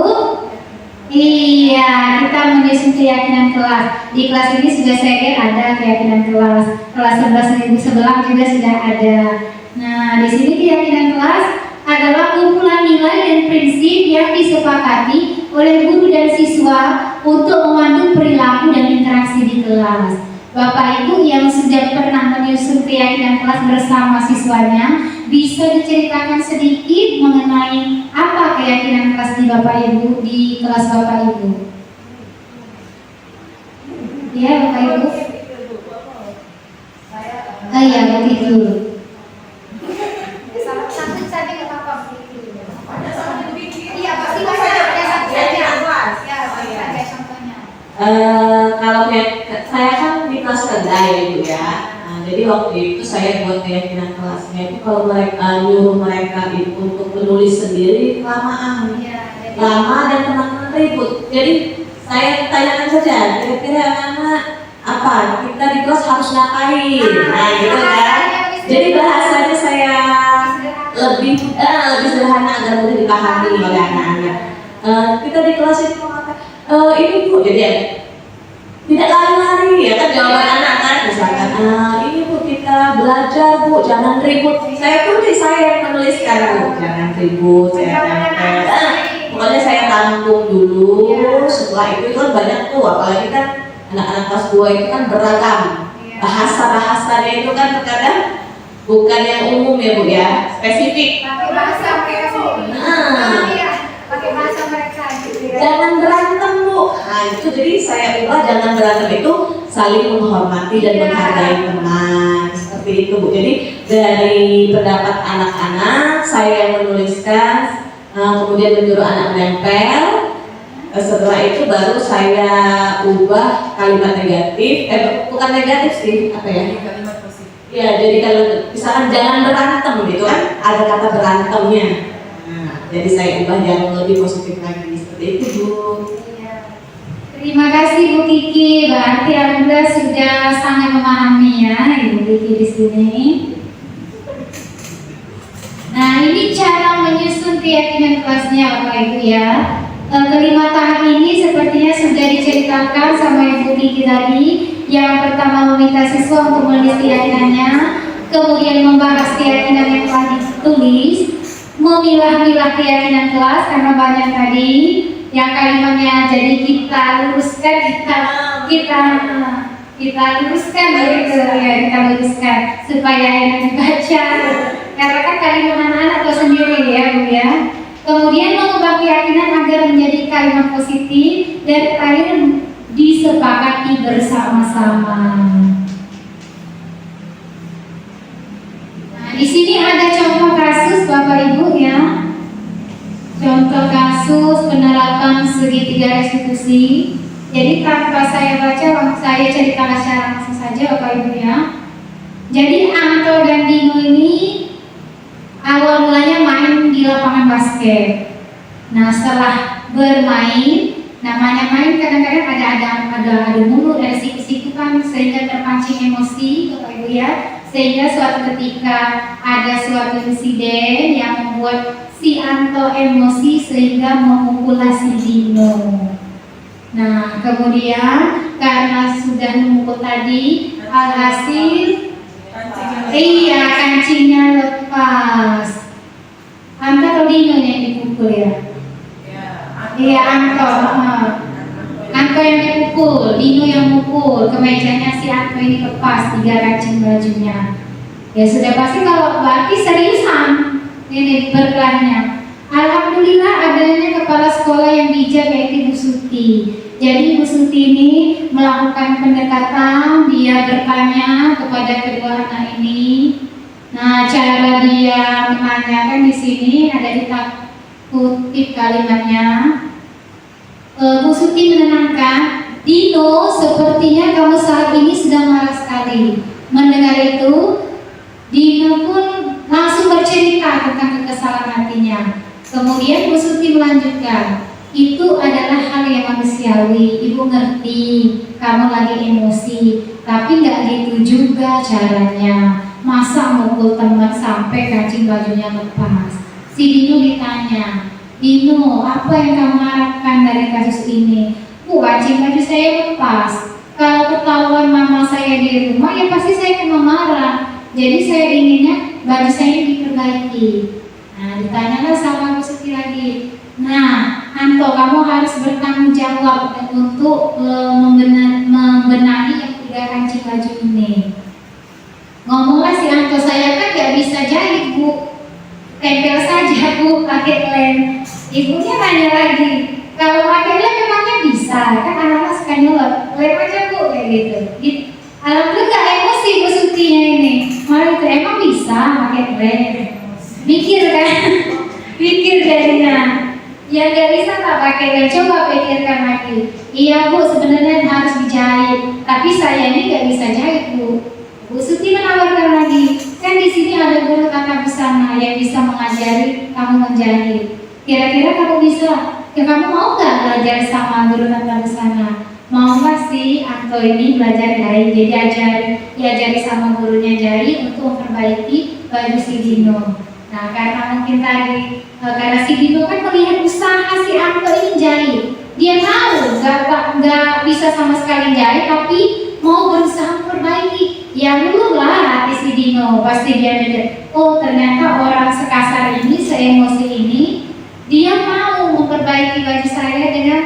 [SPEAKER 4] Iya, kita menyusun keyakinan kelas. Di kelas ini sudah saya lihat ada keyakinan kelas. Kelas 11 juga sudah ada. Nah, di sini keyakinan kelas adalah kumpulan nilai dan prinsip yang disepakati oleh guru dan siswa untuk memandu perilaku dan interaksi di kelas. Bapak Ibu yang sudah pernah menyusun keyakinan kelas bersama siswanya, bisa diceritakan sedikit mengenai apa keyakinan kelas di Bapak Ibu, di kelas Bapak Ibu? Ya Bapak Ibu? Oh iya, begitu. Satu saja nggak apa-apa. Iya, pasti ada satu saja. Ya, ada contohnya.
[SPEAKER 5] Kalau saya kan di kelas rendah ya Ibu ya. Nah, jadi waktu itu saya buat keyakinan kelasnya itu kalau mereka nyuruh mereka itu untuk menulis sendiri kelamaan, lama dan teman-teman ribut. Jadi saya tanyakan saja, kira-kira anak apa kita di kelas harus ngapain? Nah gitu kan. Jadi bahasanya saya lebih sederhana agar mudah dipahami oleh anak-anak. Kita di kelas itu ini Bu, jadi tidak lari-lari ya kan jawaban anak kan, misalkan ini Bu kita belajar Bu, jangan ribut. Saya yang menuliskan Bu, jangan ribut, saya tempel. Pokoknya saya tampung dulu. Setelah itu kan banyak tuh, apalagi kan anak-anak kelas 2 itu kan beragam. Bahasa-bahasanya itu kan terkadang bukan yang umum ya Bu ya, spesifik.
[SPEAKER 4] Pakai bahasa mereka sendiri. Pakai bahasa mereka gitu ya.
[SPEAKER 5] Jangan berantem Bu. Nah itu jadi saya ubah jangan berantem itu saling menghormati dan menghargai teman, seperti itu Bu. Jadi dari pendapat anak-anak saya yang menuliskan, kemudian menyuruh anak menempel. Setelah itu baru saya ubah kalimat negatif, bukan negatif sih, apa ya? Kalimat positif. Ya jadi kalau misalkan jangan berantem gitu kan, ada kata berantemnya. Jadi saya ubah yang lebih positif lagi, seperti itu Bu.
[SPEAKER 4] Terima kasih Bu Kiki, berarti Anda sudah sangat memahami ya Ibu Kiki di sini. Nah ini cara menyusun keyakinan kelasnya Bapak Ibu ya. Kelima tahap ini sepertinya sudah diceritakan sama Ibu Kiki tadi. Yang pertama meminta siswa untuk menulis keyakinannya, kemudian membahas keyakinan yang telah ditulis, memilah-milah keyakinan kelas karena banyak tadi yang kalimatnya, jadi kita luruskan, kita kita luruskan begitu ya, kita luruskan supaya enak dibaca. Karena kan kalimat anak-anak tahu sendiri ya Bu ya. Kemudian mengubah keyakinan agar menjadi kalimat positif dan terakhir disepakati bersama-sama. Nah, di sini ada contoh kasus Bapak Ibu ya. Contoh kasus penerapan segitiga restitusi. Jadi tanpa saya baca, saya ceritakan secara langsung saja Bapak Ibu ya. Jadi Anto dan Dino ini awal mulanya main di lapangan basket. Nah setelah bermain, namanya main kadang-kadang ada adu mulut, ada siku-siku kan, sehingga terpancing emosi Bapak Ibu ya. Sehingga suatu ketika ada suatu insiden yang membuat si Anto emosi sehingga memukul si Dino. Nah, kemudian karena sudah memukul tadi, alhasil kancingnya lepas. Anto atau Dino yang dipukul ya? Iya, Anto. Anto yang dipukul, Dino yang mukul. Kemejanya si Anto ini lepas, 3 kancing bajunya. Ya sudah pasti kalau berarti seriusan ini berkelahnya. Alhamdulillah adanya kepala sekolah yang bijak yaitu Bu Suti. Jadi Bu Suti ini melakukan pendekatan, dia bertanya kepada kedua anak ini. Nah, cara dia menanyakan di sini ada di kutip kalimatnya. Bu Suti menenangkan, Dino, sepertinya kamu saat ini sedang marah sekali. Mendengar itu, Dino pun langsung bercerita tentang kekesalan hatinya. Kemudian Bu Suti melanjutkan, itu adalah hal yang manusiawi. Ibu ngerti kamu lagi emosi, tapi nggak gitu juga caranya. Masa mukul teman sampai kancing bajunya lepas? Si Dino ditanya, Dino, apa yang kamu harapkan dari kasus ini? Kancing baju saya lepas. Kalau ketahuan mama saya di rumah, ya pasti saya akan marah. Jadi saya inginnya baju saya diperbaiki. Nah, ditanyalah sama Bu Suti lagi. Nah, Anto, kamu harus bertanggung jawab untuk membenahi yang 3 kancing baju ini. Ngomonglah si Anto, saya kan gak bisa jahit Bu, tempel saja Bu pakai lem. Ibunya tanya lagi, kalau pakai lem memangnya bisa? Kan anak-anak suka nyelot, lem aja Bu kayak gitu. Alhamdulillah emosi Bu Sutinya ini. Malah itu emang bisa pakai lem. Mikir kan? Pikir jadinya. Yang gak bisa tak pakai lem, coba pikirkan lagi. Iya Bu, sebenarnya harus dijahit, tapi saya ini gak bisa jahit Bu. Bu Suti menawarkan lagi, kan di sini ada guru tata busana yang bisa mengajari kamu menjahit. Kira-kira kamu bisa? Ya kamu mau nggak belajar sama guru tata busana? Mau nggak sih Anto ini belajar jahit? Jadi diajari sama gurunya jahit untuk memperbaiki baju si Dino. Nah karena mungkin tadi karena si Dino kan melihat usaha si Anto ini jahit, dia tahu nggak bisa sama sekali jahit, tapi mau berusaha memperbaiki. Ya luluhlah hati si Dino, pasti dia mikir, oh ternyata orang sekasar ini, seemosi ini, dia mau memperbaiki baju saya dengan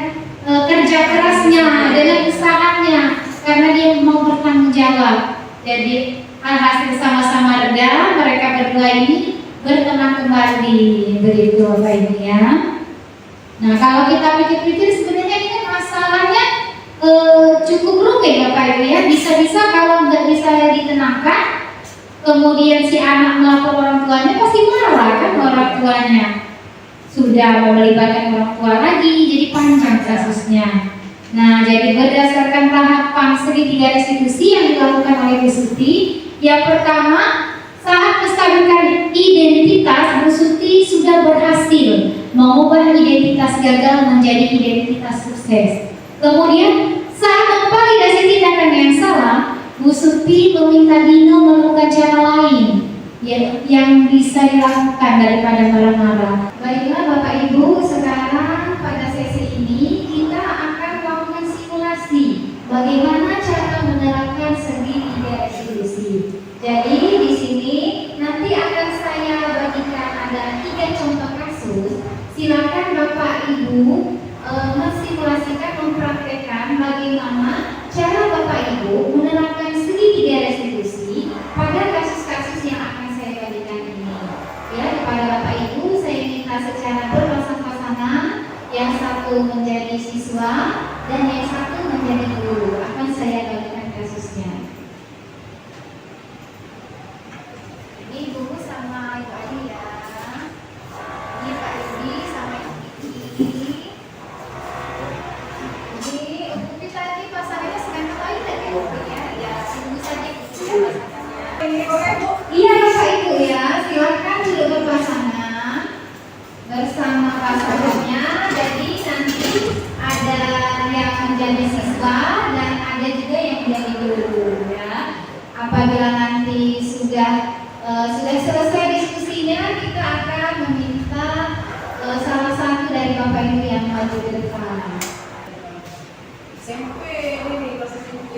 [SPEAKER 4] kerja kerasnya, dengan usahanya, karena dia mau bertanggung jawab. Jadi alhasil sama-sama reda, mereka berdua ini berteman kembali, begitu Bapak Ibu ya. Nah kalau kita pikir-pikir sebenarnya ini kan masalahnya cukup rumit Bapak Ibu ya. Bisa-bisa kalau nggak bisa ditenangkan, kemudian si anak melapor orang tuanya, pasti marah kan orang tuanya. Sudah mau melibatkan orang tua lagi, jadi panjang kasusnya. Nah jadi berdasarkan tahapan segitiga restitusi yang dilakukan oleh Bu Suti, yang pertama, saat menstabilkan identitas, Bu Suti sudah berhasil mengubah identitas gagal menjadi identitas sukses. Kemudian saat memvalidasi tindakan yang salah, Bu Suti meminta Dino menemukan cara lain yang bisa dilakukan daripada marah-marah. Baiklah Bapak Ibu, sekarang pada sesi ini kita akan melakukan simulasi bagaimana cara menerapkan segitiga restitusi. Jadi di sini nanti akan saya bagikan ada 3 contoh kasus. Silakan Bapak Ibu mensimulasikan, mempraktekkan bagaimana cara satu menjadi siswa dan yang satu menjadi guru. Akan saya bagikan kasusnya. Ini Ibu sama Ibu Adi ya. Ini Pak Rudi sama Ibu Kiki. Ini Ibu tadi pasangannya sedang kembali tadi ya. Ya, tunggu saja Ibu ya pasangannya. Iya Bapak Ibu ya, silakan duduk berpasangan bersama pasangannya. Jadi nanti ada yang menjadi siswa dan ada juga yang menjadi guru ya. Apabila nanti sudah selesai diskusinya, kita akan meminta salah satu dari Bapak Ibu yang maju ke depan.
[SPEAKER 3] SMP ini kelas SMP.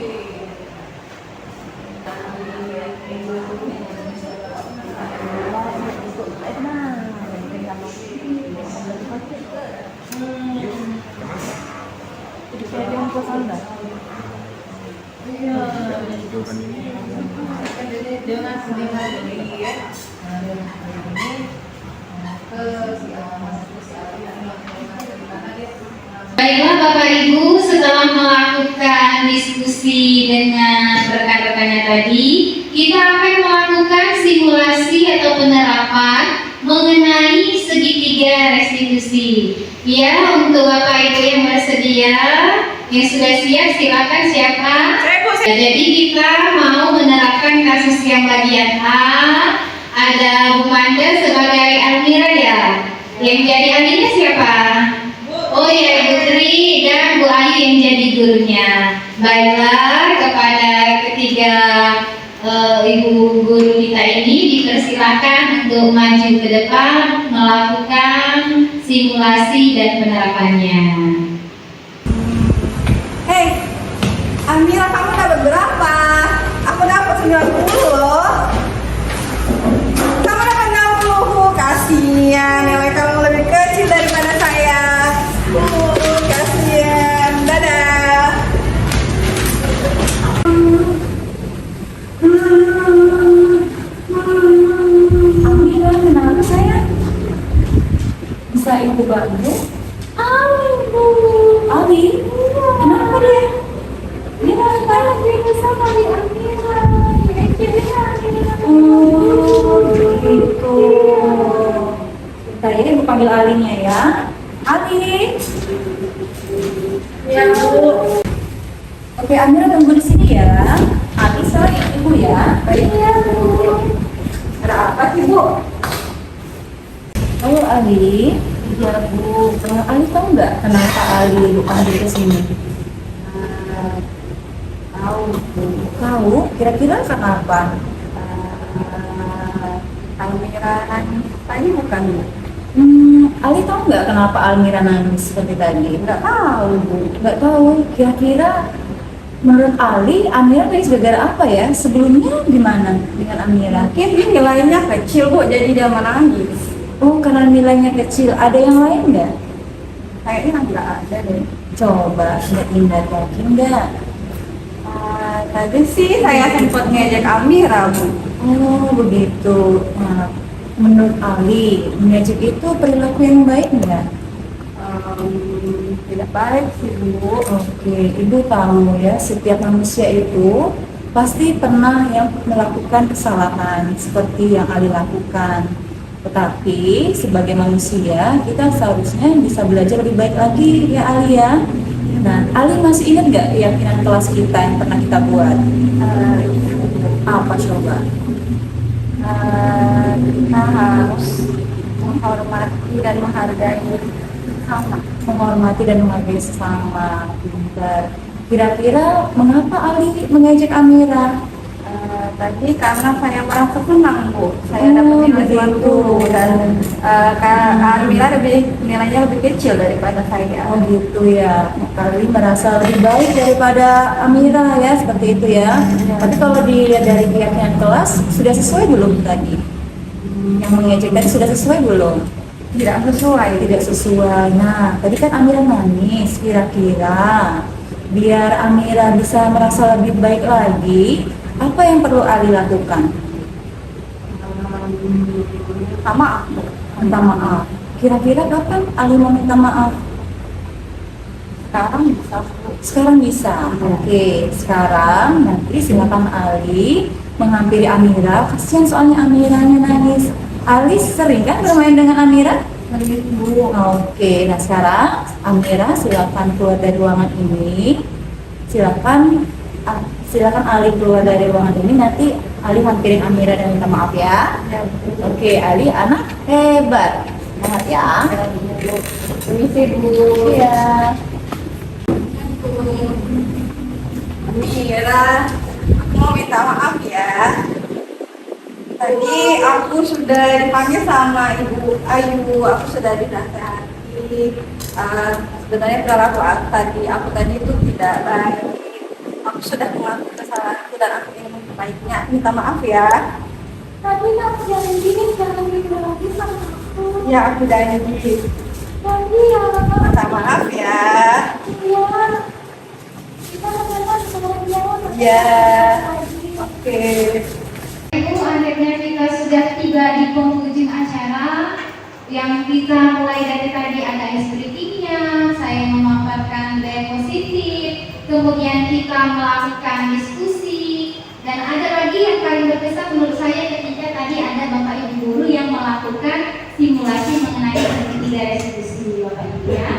[SPEAKER 3] Dengan ini ya.
[SPEAKER 4] Baiklah Bapak Ibu, setelah melakukan diskusi dengan rekan-rekannya tadi, kita akan melakukan simulasi atau penerapan mengenai segitiga restitusi. Ya, untuk Bapak Ibu yang bersedia, yang sudah siap, silakan siapa? Jadi kita mau menerapkan kasus yang bagian A. Ada Bu Manda sebagai Almira ya. Yang jadi ahlinya siapa? Oh ya, Ibu Tri dan Bu Ayu yang jadi gurunya. Baiklah, kepada ketiga ibu guru kita ini dipersilakan untuk maju ke depan melakukan simulasi dan penerapannya.
[SPEAKER 7] Hei, Amira, kamu dapat berapa? Aku dapat 90 loh. Kamu dapat 60. Kasihan, nilai kamu lebih kecil daripada saya. Kasihan. Dadah.
[SPEAKER 2] Amira, kenapa sayang? Bisa Ibu bantu? Ali? Kenapa dia? Dia sekarang bisa kali Amira. Oh, begitu. Bentar ya, Ibu panggil Alinya ya. Ali? Ya, Bu. Oke, Amira tunggu di sini ya. Ali, sorry, Ibu ya. Baik ya, Bu. Ada apa sih, Bu? Halo, Ali. Iya, Bu. Ali tahu nggak kenapa Ali dipanggil ke sini? Tahu, Bu. Tahu? Kira-kira kenapa? Almira nangis tadi bukan, Bu? Ali tahu nggak kenapa Almira nangis seperti tadi? Nggak tahu, Bu. Nggak tahu. Kira-kira menurut Ali, Amira nangis gara-gara apa ya? Sebelumnya gimana dengan Amira?
[SPEAKER 7] Mungkin nilainya kecil, Bu, jadi dia menangis.
[SPEAKER 2] Oh, karena nilainya kecil. Ada yang lain nggak?
[SPEAKER 7] Kayaknya nggak ada deh.
[SPEAKER 2] Coba lihat Indah yakin nggak?
[SPEAKER 7] Tadi sih saya sempat ngejek Amira, Bu.
[SPEAKER 2] Oh, begitu. Nah, menurut Ali, mengejek itu perilaku yang baik nggak?
[SPEAKER 7] Tidak baik sih, Bu.
[SPEAKER 2] Oke, Ibu tahu ya, setiap manusia itu pasti pernah yang melakukan kesalahan seperti yang Ali lakukan. Tetapi sebagai manusia, kita seharusnya bisa belajar lebih baik lagi ya Ali ya. Nah, Ali masih ingat nggak keyakinan kelas kita yang pernah kita buat? Apa coba?
[SPEAKER 7] Kita harus menghormati dan menghargai sama.
[SPEAKER 2] Menghormati dan menghargai sesama. Pintar. Kira-kira mengapa Ali mengejek Amira?
[SPEAKER 7] Tadi karena saya merasa senang, Bu. Saya dapat nilai 90 dan Kak Amira nilainya lebih kecil daripada saya.
[SPEAKER 2] Oh gitu ya, Ali merasa lebih baik daripada Amira ya, seperti itu ya. Tapi kalau dilihat dari keyakinan kelas, sudah sesuai belum tadi? Yang mengejek tadi sudah sesuai belum?
[SPEAKER 7] Tidak sesuai.
[SPEAKER 2] Tidak sesuai. Nah, tadi kan Amira nangis. Kira-kira biar Amira bisa merasa lebih baik lagi, apa yang perlu Ali lakukan?
[SPEAKER 7] Minta maaf.
[SPEAKER 2] Minta maaf. Kira-kira kapan Ali mau minta maaf?
[SPEAKER 7] sekarang bisa Bu.
[SPEAKER 2] Sekarang bisa. Oke, sekarang nanti silakan Ali menghampiri Amira. Kasihan soalnya Amiranya nangis. Ali sering kan bermain dengan Amira?
[SPEAKER 7] Sering Bu.
[SPEAKER 2] Oke, nah sekarang Amira silakan keluar dari ruangan ini. Silakan Ali keluar dari ruangan ini. Nanti Ali hampirin Amira dan minta maaf ya.
[SPEAKER 7] Ya Bu.
[SPEAKER 2] Oke, Ali anak hebat. Semangat ya.
[SPEAKER 7] Permisi Bu.
[SPEAKER 2] Iya.
[SPEAKER 7] Amira, aku mau minta maaf ya. Tadi aku sudah dipanggil sama Ibu Ayu, aku sudah dinasihati. Sebenarnya perilaku aku tadi itu tidak baik. Aku sudah mengakui kesalahanku dan aku ingin memperbaikinya. Minta maaf ya.
[SPEAKER 4] Tapi kamu jangan gini, jangan gitu lagi sama aku.
[SPEAKER 7] Ya aku janji.
[SPEAKER 4] Nanti ya,
[SPEAKER 7] Minta maaf ya.
[SPEAKER 4] iya. Kita akan segera jawab.
[SPEAKER 7] Ya. Oke.
[SPEAKER 4] Ibu, akhirnya kita sudah tiba di penghujung acara yang kita mulai dari tadi ada ice breaking-nya, saya memaparkan gaya positif, kemudian kita melakukan diskusi, dan ada lagi yang paling berkesan menurut saya ketika tadi ada Bapak Ibu guru yang melakukan simulasi mengenai segitiga restitusi Bapak Ibu ya.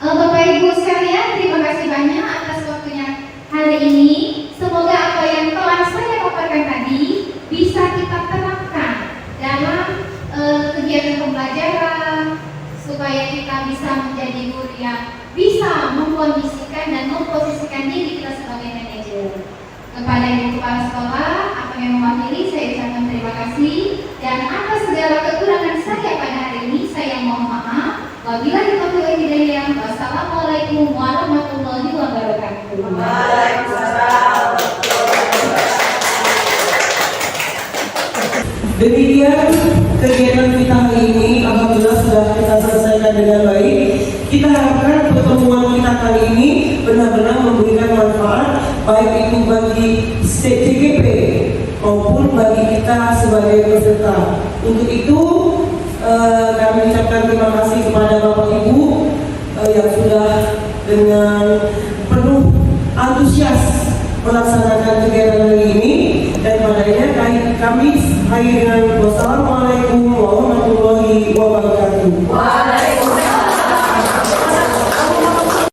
[SPEAKER 4] Bapak Ibu sekalian, terima kasih banyak atas waktunya hari ini. Semoga apa yang telah saya paparkan tadi bisa kita terapkan dalam kegiatan pembelajaran supaya kita bisa menjadi guru yang bisa mengkondisikan dan memposisikan diri kita sebagai manajer. Kepada Ibu Kepala Sekolah, apa yang mewakili saya ucapkan terima kasih, dan atas segala kekurangan saya pada hari ini saya mohon maaf. Wabillahi taufiq wal hidayah. Wassalamualaikum warahmatullahi wabarakatuh.
[SPEAKER 1] Demikian kegiatan kita hari ini, alhamdulillah sudah kita selesaikan dengan baik. Kita harapkan pertemuan kita kali ini benar-benar memberikan manfaat baik itu bagi CGP maupun bagi kita sebagai peserta. Untuk itu kami ucapkan terima kasih kepada Bapak Ibu yang sudah dengan penuh antusias melaksanakan kegiatan hari ini, dan padanya kami akhiri dengan wassalamualaikum warahmatullahi wabarakatuh.